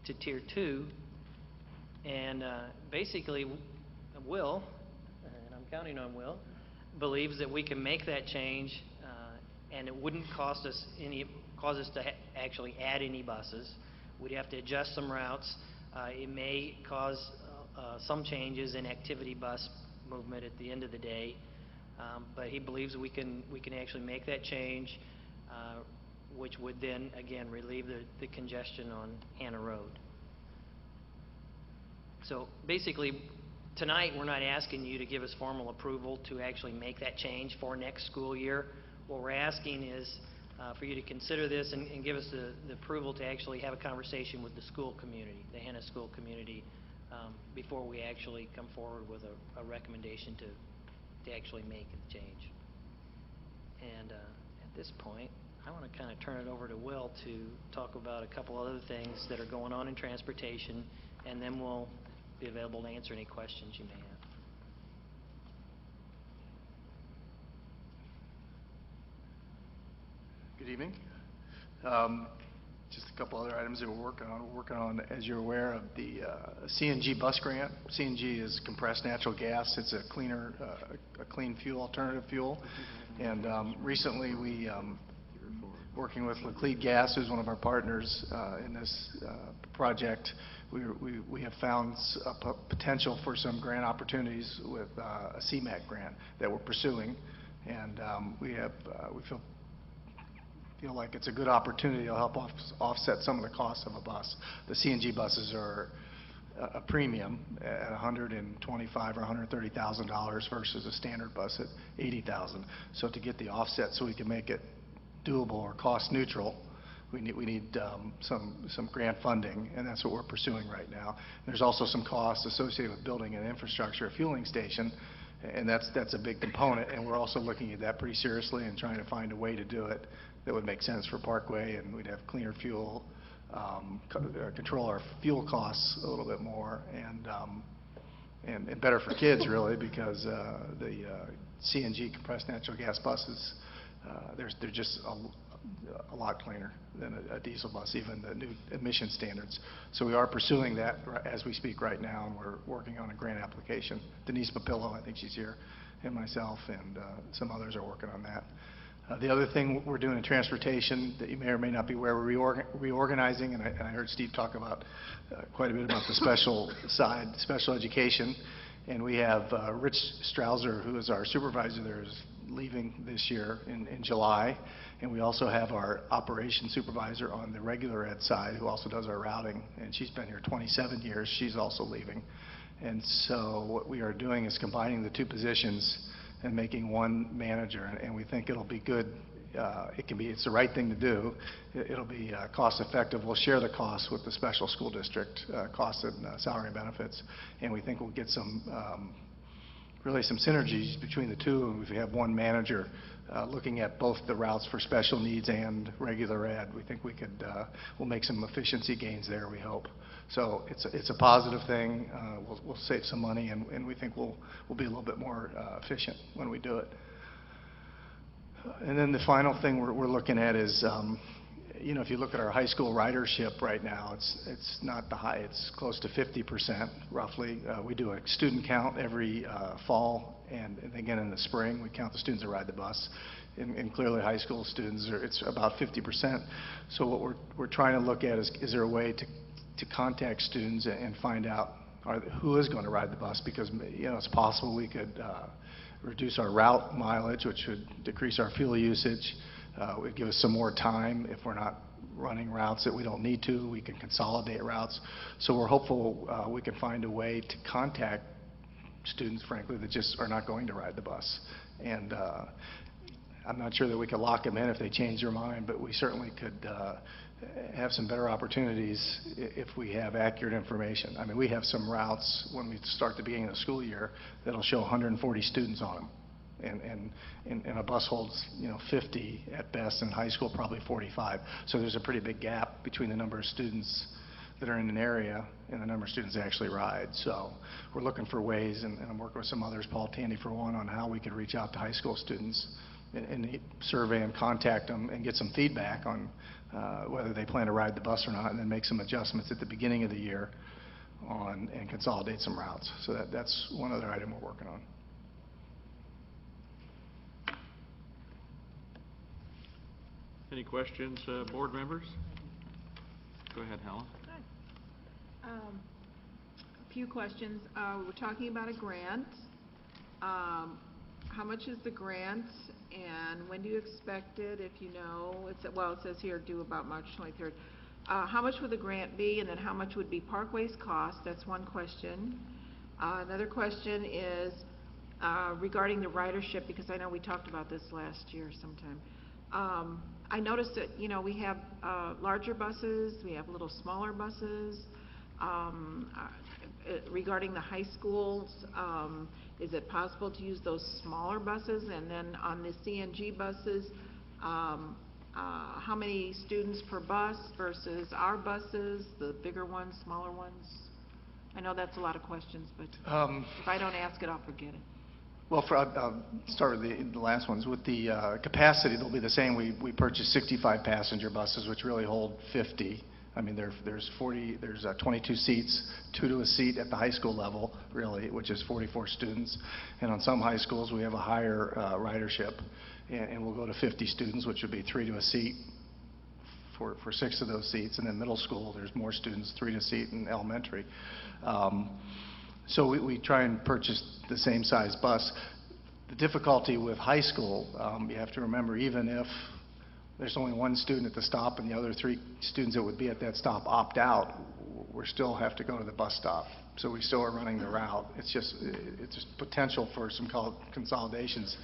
to Tier 2. And basically, Will, and I'm counting on Will, believes that we can make that change, and it wouldn't cause us to actually add any buses. We'd have to adjust some routes. It may cause some changes in activity bus movement at the end of the day, but he believes we can actually make that change, which would then again relieve the congestion on Hannah Road. So basically, tonight we're not asking you to give us formal approval to actually make that change for next school year. What we're asking is for you to consider this and give us the approval to actually have a conversation with the school community, the Hannah school community, before we actually come forward with a recommendation to actually make the change. And at this point, I want to kind of turn it over to Will to talk about a couple other things that are going on in transportation, and then we'll be available to answer any questions you may have. Good evening. Just a couple other items that we're working on. We're working on, as you're aware, of the CNG bus grant. CNG is compressed natural gas. It's a cleaner, a clean fuel, alternative fuel. And recently we, working with Laclede Gas, who's one of our partners in this project, we have found a potential for some grant opportunities with a CMAQ grant that we're pursuing. And we feel like it's a good opportunity to help offset some of the costs of a bus. The CNG buses are a premium at $125,000 or $130,000 versus a standard bus at $80,000. So to get the offset so we can make it doable or cost neutral, we need some grant funding, and that's what we're pursuing right now. There's also some costs associated with building an infrastructure, a fueling station, and that's a big component, and we're also looking at that pretty seriously and trying to find a way to do it that would make sense for Parkway, and we'd have cleaner fuel, control our fuel costs a little bit more, and better for kids really, because the CNG, compressed natural gas buses, they're just a lot cleaner than a diesel bus, even the new emission standards. So we are pursuing that as we speak right now, and we're working on a grant application. Denise Papillo, I think she's here, and myself, and some others are working on that. The other thing we're doing in transportation that you may or may not be aware, we're reorganizing, and I heard Steve talk about quite a bit about the special side, special education. And we have Rich Strauser, who is our supervisor there, is leaving this year in July. And we also have our operations supervisor on the regular ed side, who also does our routing, and she's been here 27 years. She's also leaving. And so what we are doing is combining the two positions and making one manager, and we think it'll be good. It's the right thing to do. It'll be cost effective. We'll share the costs with the special school district, costs and salary and benefits, and we think we'll get really some synergies between the two, and if we have one manager looking at both the routes for special needs and regular ed, we think we'll make some efficiency gains there, we hope. So it's a positive thing. We'll save some money, and we think we'll be a little bit more efficient when we do it. And then the final thing we're looking at is, if you look at our high school ridership right now, it's not the high, it's close to 50% roughly. We do a student count every fall, and again in the spring, we count the students that ride the bus. And clearly high school students, it's about 50%. So what we're trying to look at is there a way to contact students and find out who is going to ride the bus, because it's possible we could reduce our route mileage, which would decrease our fuel usage. Would give us some more time. If we're not running routes that we don't need to, we can consolidate routes. So we're hopeful we can find a way to contact students, frankly, that just are not going to ride the bus. And I'm not sure that we could lock them in if they change their mind, but we certainly could have some better opportunities if we have accurate information. I mean, we have some routes when we start the beginning of the school year that'll show 140 students on them. And a bus holds 50 at best, and high school probably 45. So there's a pretty big gap between the number of students that are in an area and the number of students that actually ride. So we're looking for ways, and I'm working with some others, Paul Tandy for one, on how we could reach out to high school students and survey and contact them and get some feedback on whether they plan to ride the bus or not, and then make some adjustments at the beginning of the year on and consolidate some routes. So that's one other item we're working on. Any questions, board members? Go ahead, Helen. A few questions. We're talking about a grant. How much is the grant, and when do you expect it, if you know? Well, it says here due about March 23rd. How much would the grant be, and then how much would be Parkway's cost? That's one question. Another question is regarding the ridership, because I know we talked about this last year sometime. I noticed that, you know, we have larger buses, we have little smaller buses. Regarding the high schools, is it possible to use those smaller buses? And then on the CNG buses, how many students per bus versus our buses, the bigger ones, smaller ones? I know that's a lot of questions, but if I don't ask it, I'll forget it. Well, I'll start with the last ones. With the capacity, they'll be the same. We purchased 65 passenger buses, which really hold 50. I mean, there's 22 seats, 2 to a seat at the high school level, really, which is 44 students. And on some high schools, we have a higher ridership, and we'll go to 50 students, which would be 3 to a seat for 6 of those seats. And then middle school, there's more students, 3 to a seat in elementary. So we try and purchase the same size bus. The difficulty with high school, you have to remember, even if there's only one student at the stop and the other 3 students that would be at that stop opt out, we still have to go to the bus stop. So we still are running the route. It's just potential for some consolidations.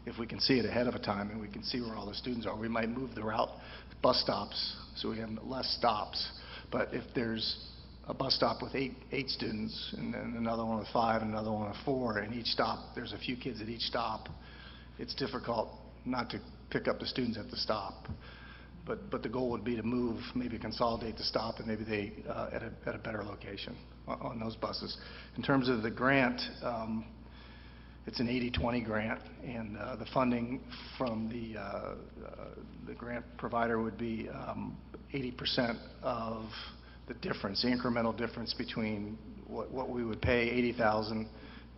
If we can see it ahead of a time and we can see where all the students are, we might move the route bus stops so we have less stops. But if there's a bus stop with eight students and then another one with 5 and another one with 4, and each stop there's a few kids at each stop, it's difficult not to pick up the students at the stop. But the goal would be to move, maybe consolidate the stop, and maybe they at a better location on those buses. In terms of the grant, it's an 80-20 grant, and the funding from the grant provider would be 80% of the difference, the incremental difference between what we would pay, $80,000,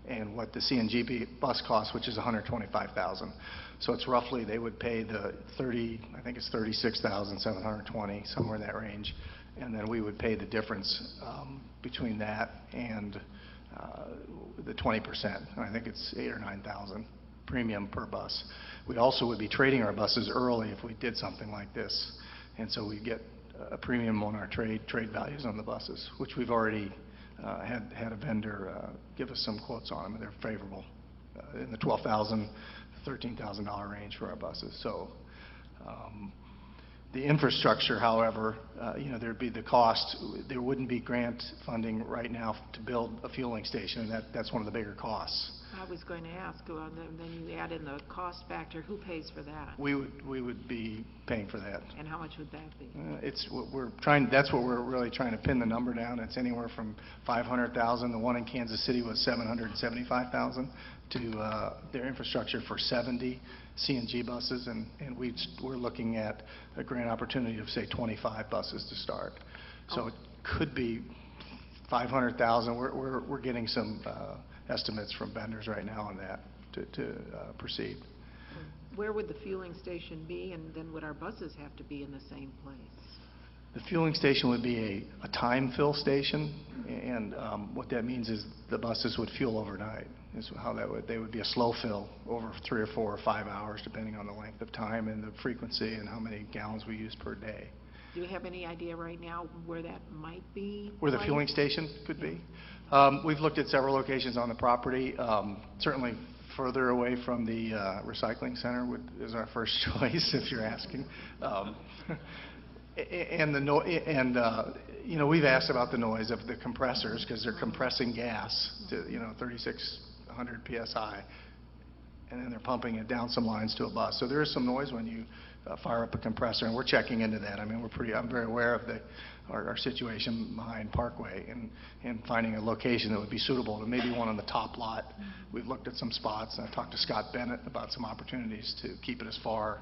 and what the CNG bus costs, which is $125,000. So it's roughly, they would pay the I think it's $36,720, somewhere in that range, and then we would pay the difference between that and the 20%. I think it's $8,000 or $9,000 premium per bus. We also would be trading our buses early if we did something like this, and so we get a premium on our trade values on the buses, which we've already had a vendor give us some quotes on them, and they're favorable in the $12,000, $13,000 range for our buses. So the infrastructure, however, you know, there'd be the cost. There wouldn't be grant funding right now to build a fueling station, and that's one of the bigger costs. I was going to ask, then you add in the cost factor, who pays for that? We would be paying for that. And how much would that be? That's what we're really trying to pin the number down. It's anywhere from $500,000. The one in Kansas City was $775,000 to their infrastructure for 70 CNG buses, and we're looking at a grant opportunity of, say, 25 buses to start. So it could be $500,000. We're getting some estimates from vendors right now on that to proceed. Where would the fueling station be, and then would our buses have to be in the same place? The fueling station would be a time fill station, and what that means is the buses would fuel overnight. Is how they would be a slow fill over 3 or 4 or 5 hours, depending on the length of time and the frequency and how many gallons we use per day. Do you have any idea right now where that might be? Where the fueling station could be? We've looked at several locations on the property. Certainly further away from the recycling center is our first choice, if you're asking. You know, we've asked about the noise of the compressors, because they're compressing gas to 3,600 psi, and then they're pumping it down some lines to a bus. So there is some noise when you fire up a compressor, and we're checking into that. I mean, I'm very aware of our situation behind Parkway, and finding a location that would be suitable, and maybe one on the top lot. We've looked at some spots, and I talked to Scott Bennett about some opportunities to keep it as far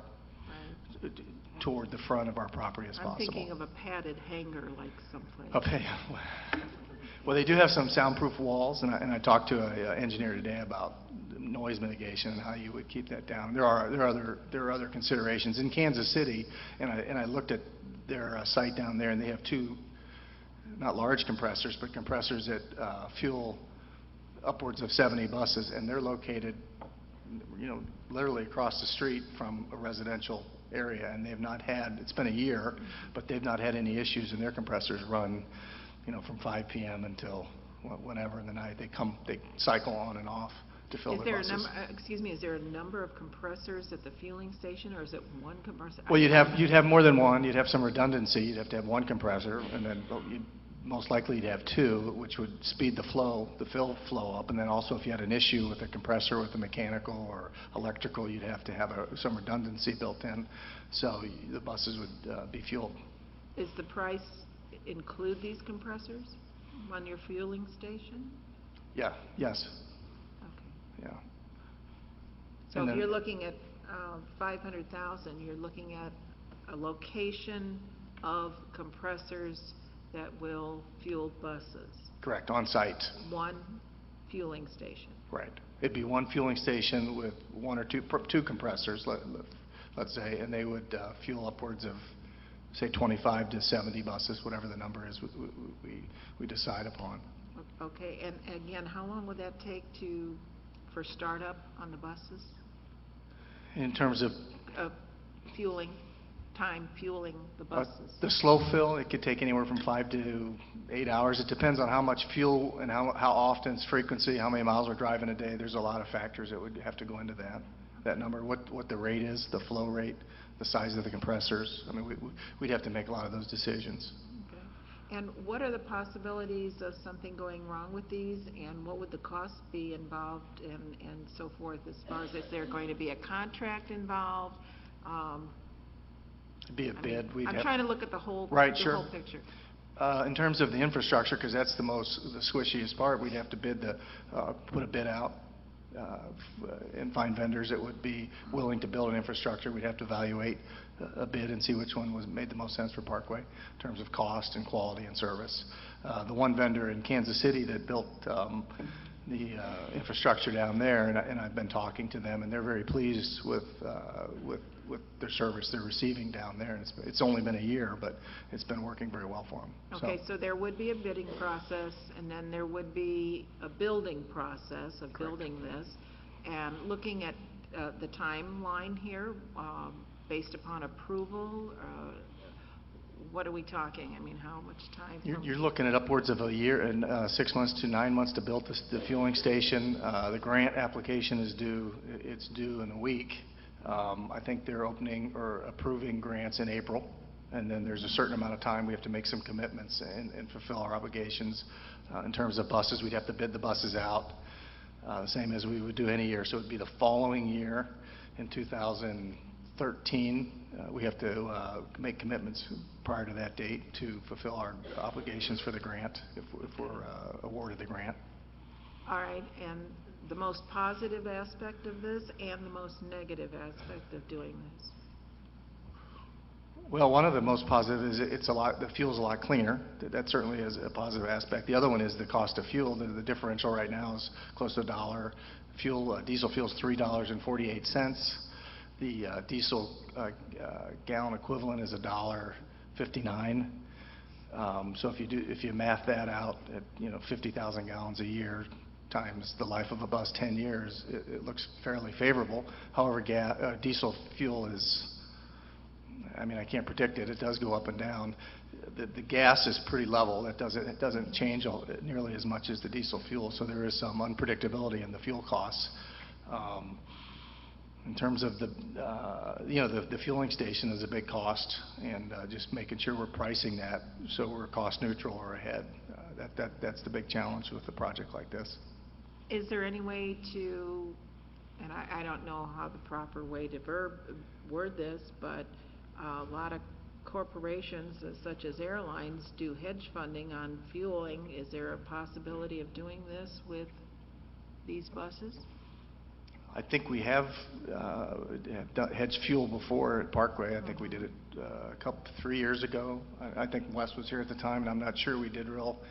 toward the front of our property as possible. I'm thinking of a padded hangar like someplace. Okay. Well, they do have some soundproof walls, and I talked to an engineer today about noise mitigation and how you would keep that down. There are other considerations. In Kansas City, and I looked at their site down there, and they have two, not large compressors, but compressors that fuel upwards of 70 buses, and they're located, you know, literally across the street from a residential area, and they've not had, it's been a year, but they've not had any issues, and their compressors run, you know, from 5 p.m. until whenever in the night. They cycle on and off to fill Is their there a buses. number, excuse me, is there a number of compressors at the fueling station, or is it one compressor? Well, you'd have more than one. You'd have some redundancy. You'd have to have one compressor, and then most likely you'd have two, which would speed the fill flow up. And then also, if you had an issue with a compressor, with a mechanical or electrical, you'd have to have some redundancy built in, so the buses would be fueled. Is the price include these compressors on your fueling station? Yeah. Yes. Okay. Yeah. So And if then- you're looking at 500,000, you're looking at a location of compressors that will fuel buses, Correct. On site. one fueling station. Right. It'd be one fueling station with one or two compressors, let's say, and they would fuel upwards of, say, 25 to 70 buses, whatever the number is we decide upon. Okay, and again, how long would that take for startup on the buses? In terms of Fueling the buses? the slow fill, it could take anywhere from 5 to 8 hours. It depends on how much fuel and how often, its frequency, how many miles we're driving a day. There's a lot of factors that would have to go into that number. What the rate is, the flow rate, the size of the compressors. I mean, we'd have to make a lot of those decisions. Okay. And what are the possibilities of something going wrong with these, and what would the cost be involved and so forth, as far as is there going to be a contract involved? It'd be a bid. I'm trying to look at the whole, Right, the sure. whole picture. In terms of the infrastructure, because that's the squishiest part, we'd have to put a bid out and find vendors that would be willing to build an infrastructure. We'd have to evaluate a bid and see which one made the most sense for Parkway in terms of cost and quality and service. The one vendor in Kansas City that built the infrastructure down there, and I've been talking to them, and they're very pleased with their service they're receiving down there. And it's only been a year, but it's been working very well for them. Okay, so there would be a bidding process, and then there would be a building process of building this. And looking at the timeline here, based upon approval, what are we talking? I mean, how much time? You're looking at upwards of a year and 6 months to 9 months to build the fueling station. The grant application is due. It's due in a week. I think they're opening or approving grants in April, and then there's a certain amount of time we have to make some commitments and fulfill our obligations. In terms of buses, we'd have to bid the buses out, the same as we would do any year. So it'd be the following year, in 2013. We have to make commitments prior to that date to fulfill our obligations for the grant, if we're awarded the grant. All right, and the most positive aspect of this and the most negative aspect of doing this? Well, one of the most positive is the fuel's a lot cleaner. That certainly is a positive aspect. The other one is the cost of fuel. The differential right now is close to $1. Diesel fuel is $3.48. The diesel gallon equivalent is $1.59. So if you math that out at 50,000 gallons a year times the life of a bus 10 years, it looks fairly favorable. However, diesel fuel is, I mean, I can't predict it. It does go up and down. The gas is pretty level. It doesn't change nearly as much as the diesel fuel, so there is some unpredictability in the fuel costs. In terms of the fueling station is a big cost, and just making sure we're pricing that so we're cost neutral or ahead. That's the big challenge with a project like this. Is there any way to, and I don't know how the proper way to word this, but a lot of corporations such as airlines do hedge funding on fueling. Is there a possibility of doing this with these buses? I think we have hedged fuel before at Parkway. I think we did it 3 years ago. I think Wes was here at the time, and I'm not sure we did real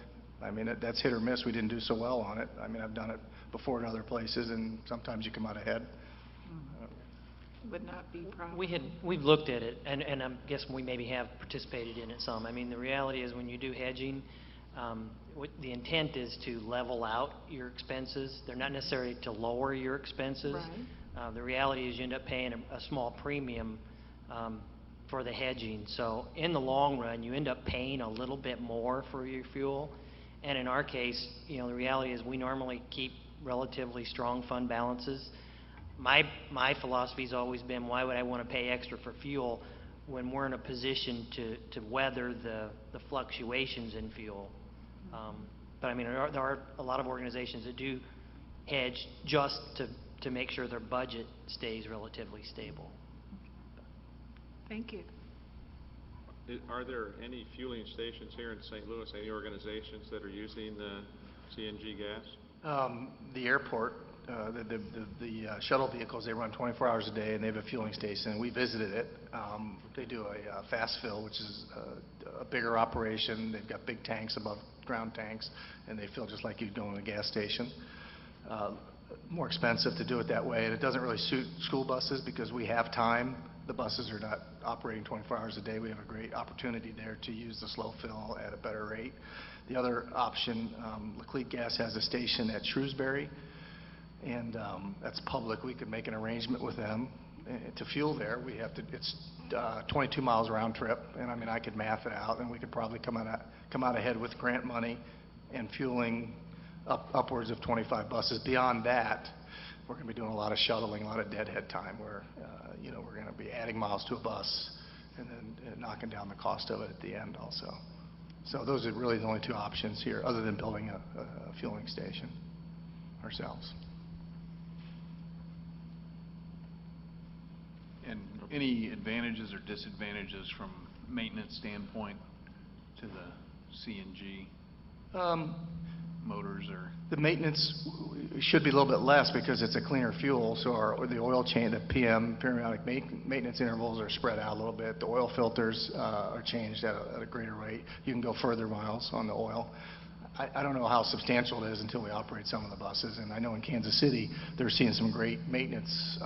I mean, that's hit or miss. We didn't do so well on it. I mean, I've done it before in other places, and sometimes you come out ahead. Would not be profitable. We've looked at it, and I guess we maybe have participated in it some. I mean, the reality is when you do hedging, the intent is to level out your expenses. They're not necessarily to lower your expenses. Right. The reality is you end up paying a small premium for the hedging. So in the long run, you end up paying a little bit more for your fuel. And in our case, you know, the reality is we normally keep relatively strong fund balances. My philosophy has always been, why would I want to pay extra for fuel when we're in a position to weather the fluctuations in fuel? But I mean, there are a lot of organizations that do hedge just to make sure their budget stays relatively stable. Thank you. Are there any fueling stations here in St. Louis, any organizations that are using CNG gas? The airport, the shuttle vehicles, they run 24 hours a day, and they have a fueling station. We visited it. They do a fast fill, which is a bigger operation. They've got big tanks, above ground tanks, and they fill just like you'd go in a gas station. More expensive to do it that way, and it doesn't really suit school buses because we have time. The buses are not operating 24 hours a day. We have a great opportunity there to use the slow fill at a better rate. The other option, Laclede Gas has a station at Shrewsbury, and that's public. We could make an arrangement with them to fuel there. It's 22 miles round trip, and I mean, I could math it out, and we could probably come out ahead with grant money and fueling upwards of 25 buses. Beyond that, we're going to be doing a lot of shuttling, a lot of deadhead time where, you know, we're going to be adding miles to a bus and then knocking down the cost of it at the end also. So those are really the only two options here, other than building a fueling station ourselves. And any advantages or disadvantages from maintenance standpoint to the CNG motors or? The maintenance should be a little bit less because it's a cleaner fuel, so the oil change, the periodic maintenance intervals are spread out a little bit. The oil filters are changed at a greater rate. You can go further miles on the oil. I don't know how substantial it is until we operate some of the buses, and I know in Kansas City they're seeing some great maintenance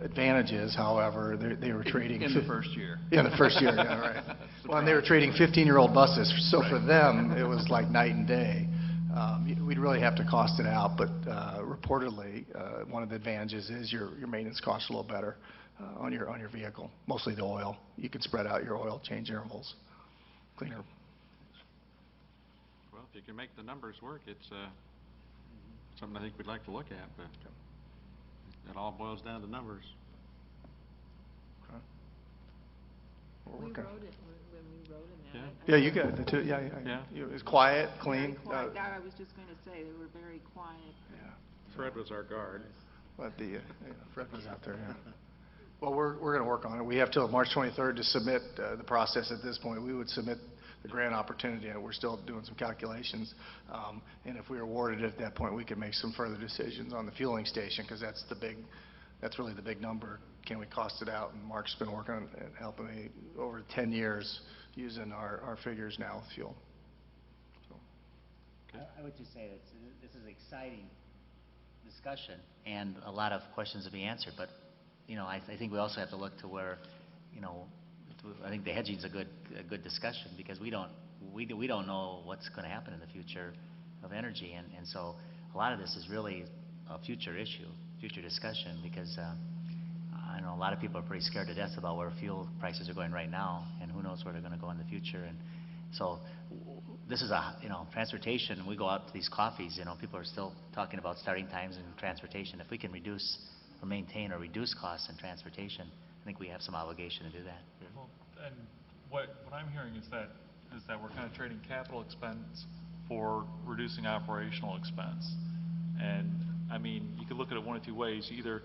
advantages. However, they were trading in the first year. Yeah, the first year, yeah, right. Well, and they were trading 15-year-old buses, so right. For them it was like night and day. We'd really have to cost it out, but reportedly, one of the advantages is your maintenance costs a little better on your vehicle, mostly the oil. You can spread out your oil change intervals cleaner. Well, if you can make the numbers work, it's something I think we'd like to look at, but it all boils down to numbers. Okay. We wrote it when we wrote in that. Yeah, you got the two. Yeah. It was quiet, clean. Very quiet. I was just going to say they were very quiet. Yeah. Fred was our guard. But Fred was out there. Yeah. Well, we're going to work on it. We have till March 23rd to submit the process. At this point, we would submit the grant opportunity, and we're still doing some calculations. And if we are awarded at that point, we can make some further decisions on the fueling station, because that's really the big number. Can we cost it out? And Mark's been working on it, helping me over 10 years using our figures now with fuel. So. Okay. I would just say that this is an exciting discussion, and a lot of questions to be answered. But, you know, I think we also have to look to where, you know, I think the hedging is a good discussion, because we don't know what's going to happen in the future of energy, and so a lot of this is really a future issue, future discussion, because I know a lot of people are pretty scared to death about where fuel prices are going right now, and who knows where they're going to go in the future. And so this is transportation. We go out to these coffees, you know, people are still talking about starting times in transportation. If we can reduce or maintain or reduce costs in transportation, I think we have some obligation to do that. Well, and what I'm hearing is that we're kind of trading capital expense for reducing operational expense. And I mean, you could look at it one of two ways. Either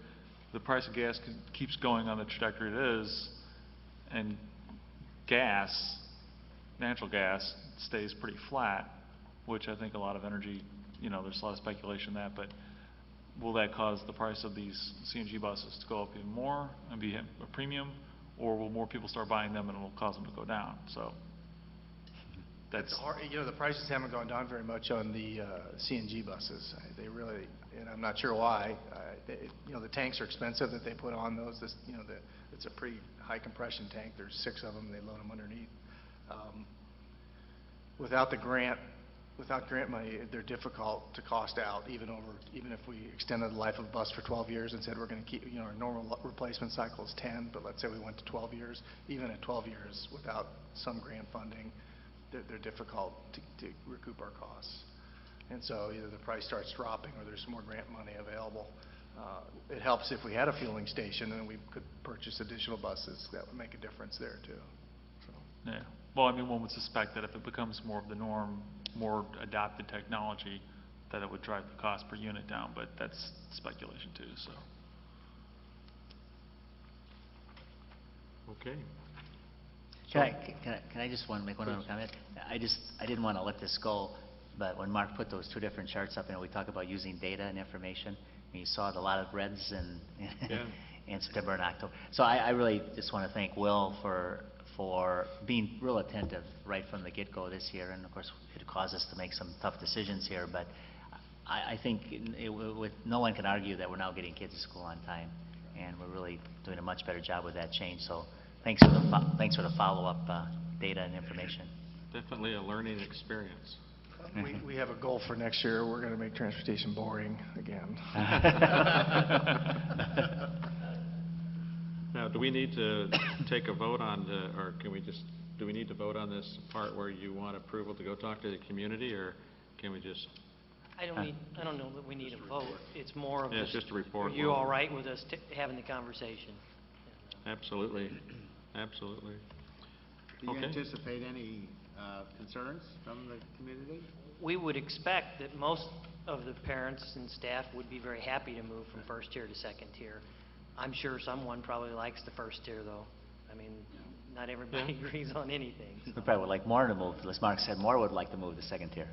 the price of gas keeps going on the trajectory it is, and natural gas stays pretty flat, which I think a lot of energy, you know, there's a lot of speculation in that, but will that cause the price of these CNG buses to go up even more and be a premium, or will more people start buying them and it will cause them to go down? So that's, The prices haven't gone down very much on the CNG buses. They really, and I'm not sure why. The tanks are expensive that they put on those. It's a pretty high compression tank. There's 6 of them. They load them underneath. Without grant money, they're difficult to cost out, even if we extended the life of a bus for 12 years and said we're going to keep, our normal replacement cycle is 10, but let's say we went to 12 years. Even at 12 years, without some grant funding, they're difficult to recoup our costs. And so either the price starts dropping or there's some more grant money available. It helps if we had a fueling station and we could purchase additional buses. That would make a difference there too. So. yeah. Well, I mean, one would suspect that if it becomes more of the norm, more adopted technology, that it would drive the cost per unit down, but that's speculation too, so. Okay. Can I just make one other comment? I didn't want to let this go, but when Mark put those 2 different charts up, we talk about using data and information, and you saw a lot of reds in September and October. So I really just want to thank Will for being real attentive right from the get-go this year, and of course it caused us to make some tough decisions here, but I think no one can argue that we're now getting kids to school on time, and we're really doing a much better job with that change. So thanks for the follow-up data and information. Definitely a learning experience. We have a goal for next year. We're going to make transportation boring again. Now, do we need to take a vote on or do we need to vote on this part where you want approval to go talk to the community, or can we just? I don't know that we need a vote. It's more of it's just a report. Are you all right with us having the conversation? Absolutely. Absolutely. Do you anticipate any concerns from the community? We would expect that most of the parents and staff would be very happy to move from first tier to second tier. I'm sure someone probably likes the first tier, though. I mean, not everybody agrees on anything. We probably would like more to move. As Mark said, more would like to move to second tier.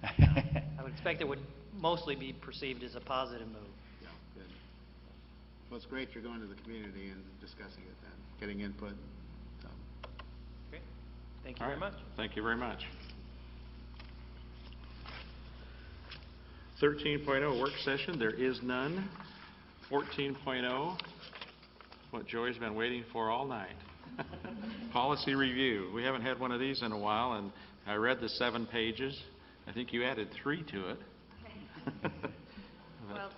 Right. Yeah. I would expect it would mostly be perceived as a positive move. Yeah, good. Well, it's great you're going to the community and discussing it then, getting input. So. Great. Thank you very much. Thank you very much. 13.0 work session, there is none. 14.0, what Joy's been waiting for all night. Policy review. We haven't had one of these in a while, and I read the 7 pages. I think you added 3 to it. Well,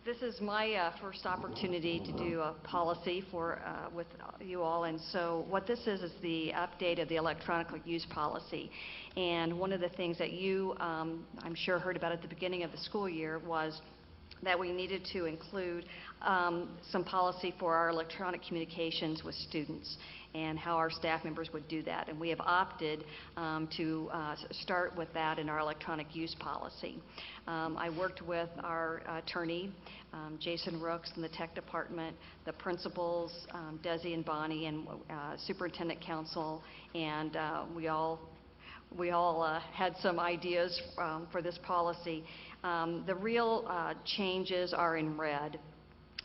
this is my first opportunity to do a policy with you all, and so what this is the update of the electronic use policy. And one of the things that you, I'm sure, heard about at the beginning of the school year was that we needed to include some policy for our electronic communications with students and how our staff members would do that. And we have opted to start with that in our electronic use policy. I worked with our attorney, Jason Rooks, in the tech department, the principals, Desi and Bonnie, and superintendent council, and we all had some ideas for this policy. The real changes are in red,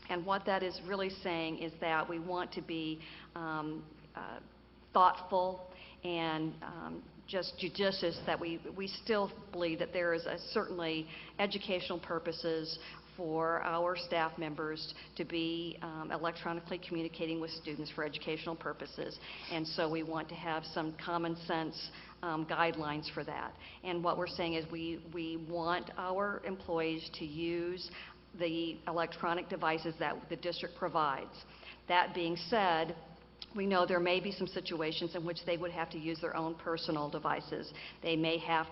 and what that is really saying is that we want to be thoughtful and just judicious, that we still believe that there is certainly educational purposes for our staff members to be electronically communicating with students for educational purposes, and so we want to have some common sense guidelines for that. And what we're saying is we want our employees to use the electronic devices that the district provides. That being said, we know there may be some situations in which they would have to use their own personal devices. They may have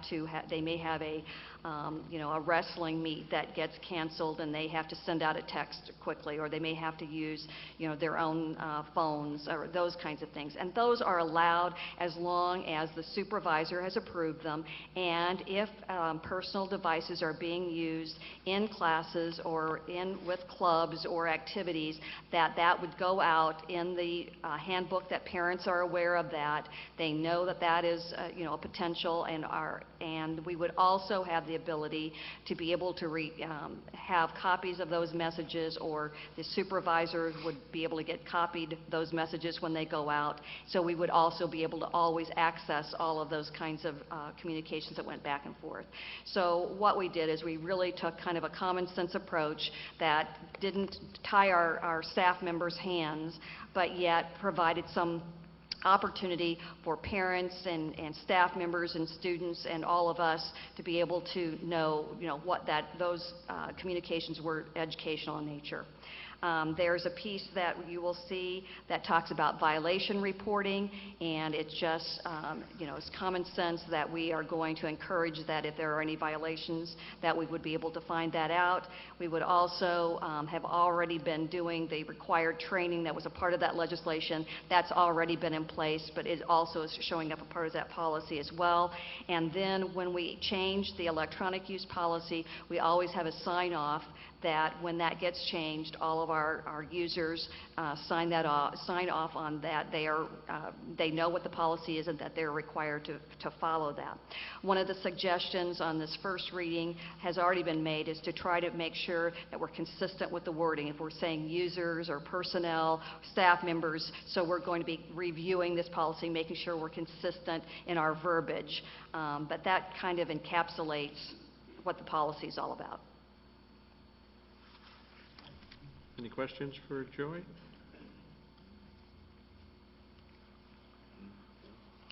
a a wrestling meet that gets canceled and they have to send out a text quickly, or they may have to use their own phones or those kinds of things. And those are allowed as long as the supervisor has approved them, and if personal devices are being used in classes or with clubs or activities, that would go out in the handbook, that parents are aware of that. They know that is a potential, and we would also have the ability to be able to have copies of those messages, or the supervisors would be able to get copied those messages when they go out. So we would also be able to always access all of those kinds of communications that went back and forth. So what we did is we really took kind of a common sense approach that didn't tie our staff members' hands, but yet provided some opportunity for parents and staff members and students and all of us to be able to know, what those communications were educational in nature. There's a piece that you will see that talks about violation reporting, and it's just, it's common sense that we are going to encourage that if there are any violations, that we would be able to find that out. We would also have already been doing the required training that was a part of that legislation. That's already been in place, but it also is showing up a part of that policy as well. And then when we change the electronic use policy, we always have a sign-off that when that gets changed, all of our users sign off on that. They know what the policy is and that they're required to follow that. One of the suggestions on this first reading has already been made, is to try to make sure that we're consistent with the wording. If we're saying users or personnel, staff members, so we're going to be reviewing this policy, making sure we're consistent in our verbiage. But that kind of encapsulates what the policy is all about. Any questions for Joy?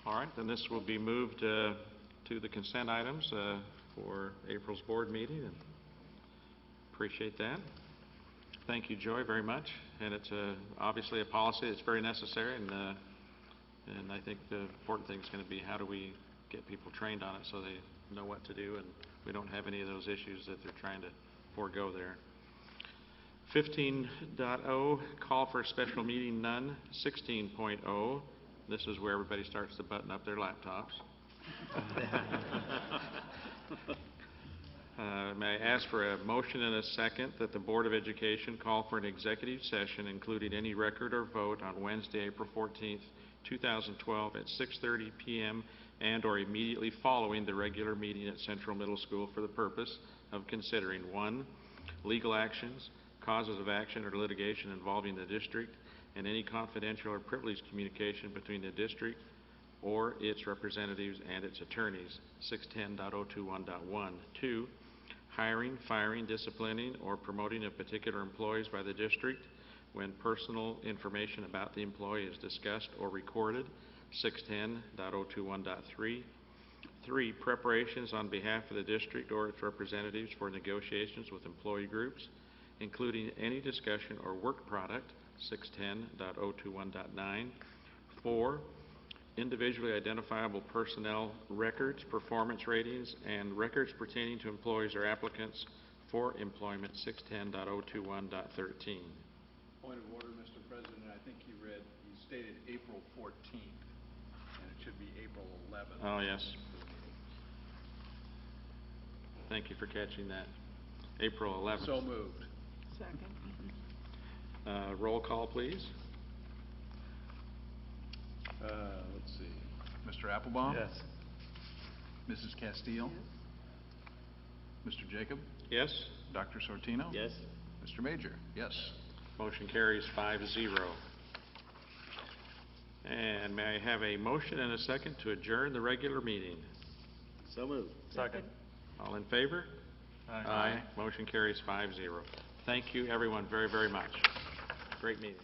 All right, then this will be moved to the consent items for April's board meeting, and appreciate that. Thank you, Joy, very much. And it's obviously a policy that's very necessary, and I think the important thing is going to be how do we get people trained on it so they know what to do and we don't have any of those issues that they're trying to forego there. 15.0, call for a special meeting, none. 16.0, this is where everybody starts to button up their laptops. May I ask for a motion and a second that the Board of Education call for an executive session, including any record or vote, on Wednesday, April 14th, 2012 at 6:30 p.m. and or immediately following the regular meeting at Central Middle School for the purpose of considering 1, legal actions, causes of action or litigation involving the district, and any confidential or privileged communication between the district or its representatives and its attorneys, 610.021.1. 2, hiring, firing, disciplining, or promoting of particular employees by the district when personal information about the employee is discussed or recorded, 610.021.3. 3, preparations on behalf of the district or its representatives for negotiations with employee groups, including any discussion or work product, 610.021.9. 4, individually identifiable personnel records, performance ratings, and records pertaining to employees or applicants for employment, 610.021.13. Point of order, Mr. President. I think you stated April 14th, and it should be April 11th. Oh, yes. Thank you for catching that. April 11th. So moved. Second. Roll call, please. Let's see. Mr. Applebaum? Yes. Mrs. Castile? Yes. Mr. Jacob? Yes. Dr. Sortino? Yes. Mr. Major? Yes. Motion carries 5-0. And may I have a motion and a second to adjourn the regular meeting? So moved. Second. All in favor? Aye. Motion carries 5-0. Thank you, everyone, very, very much. Great meeting.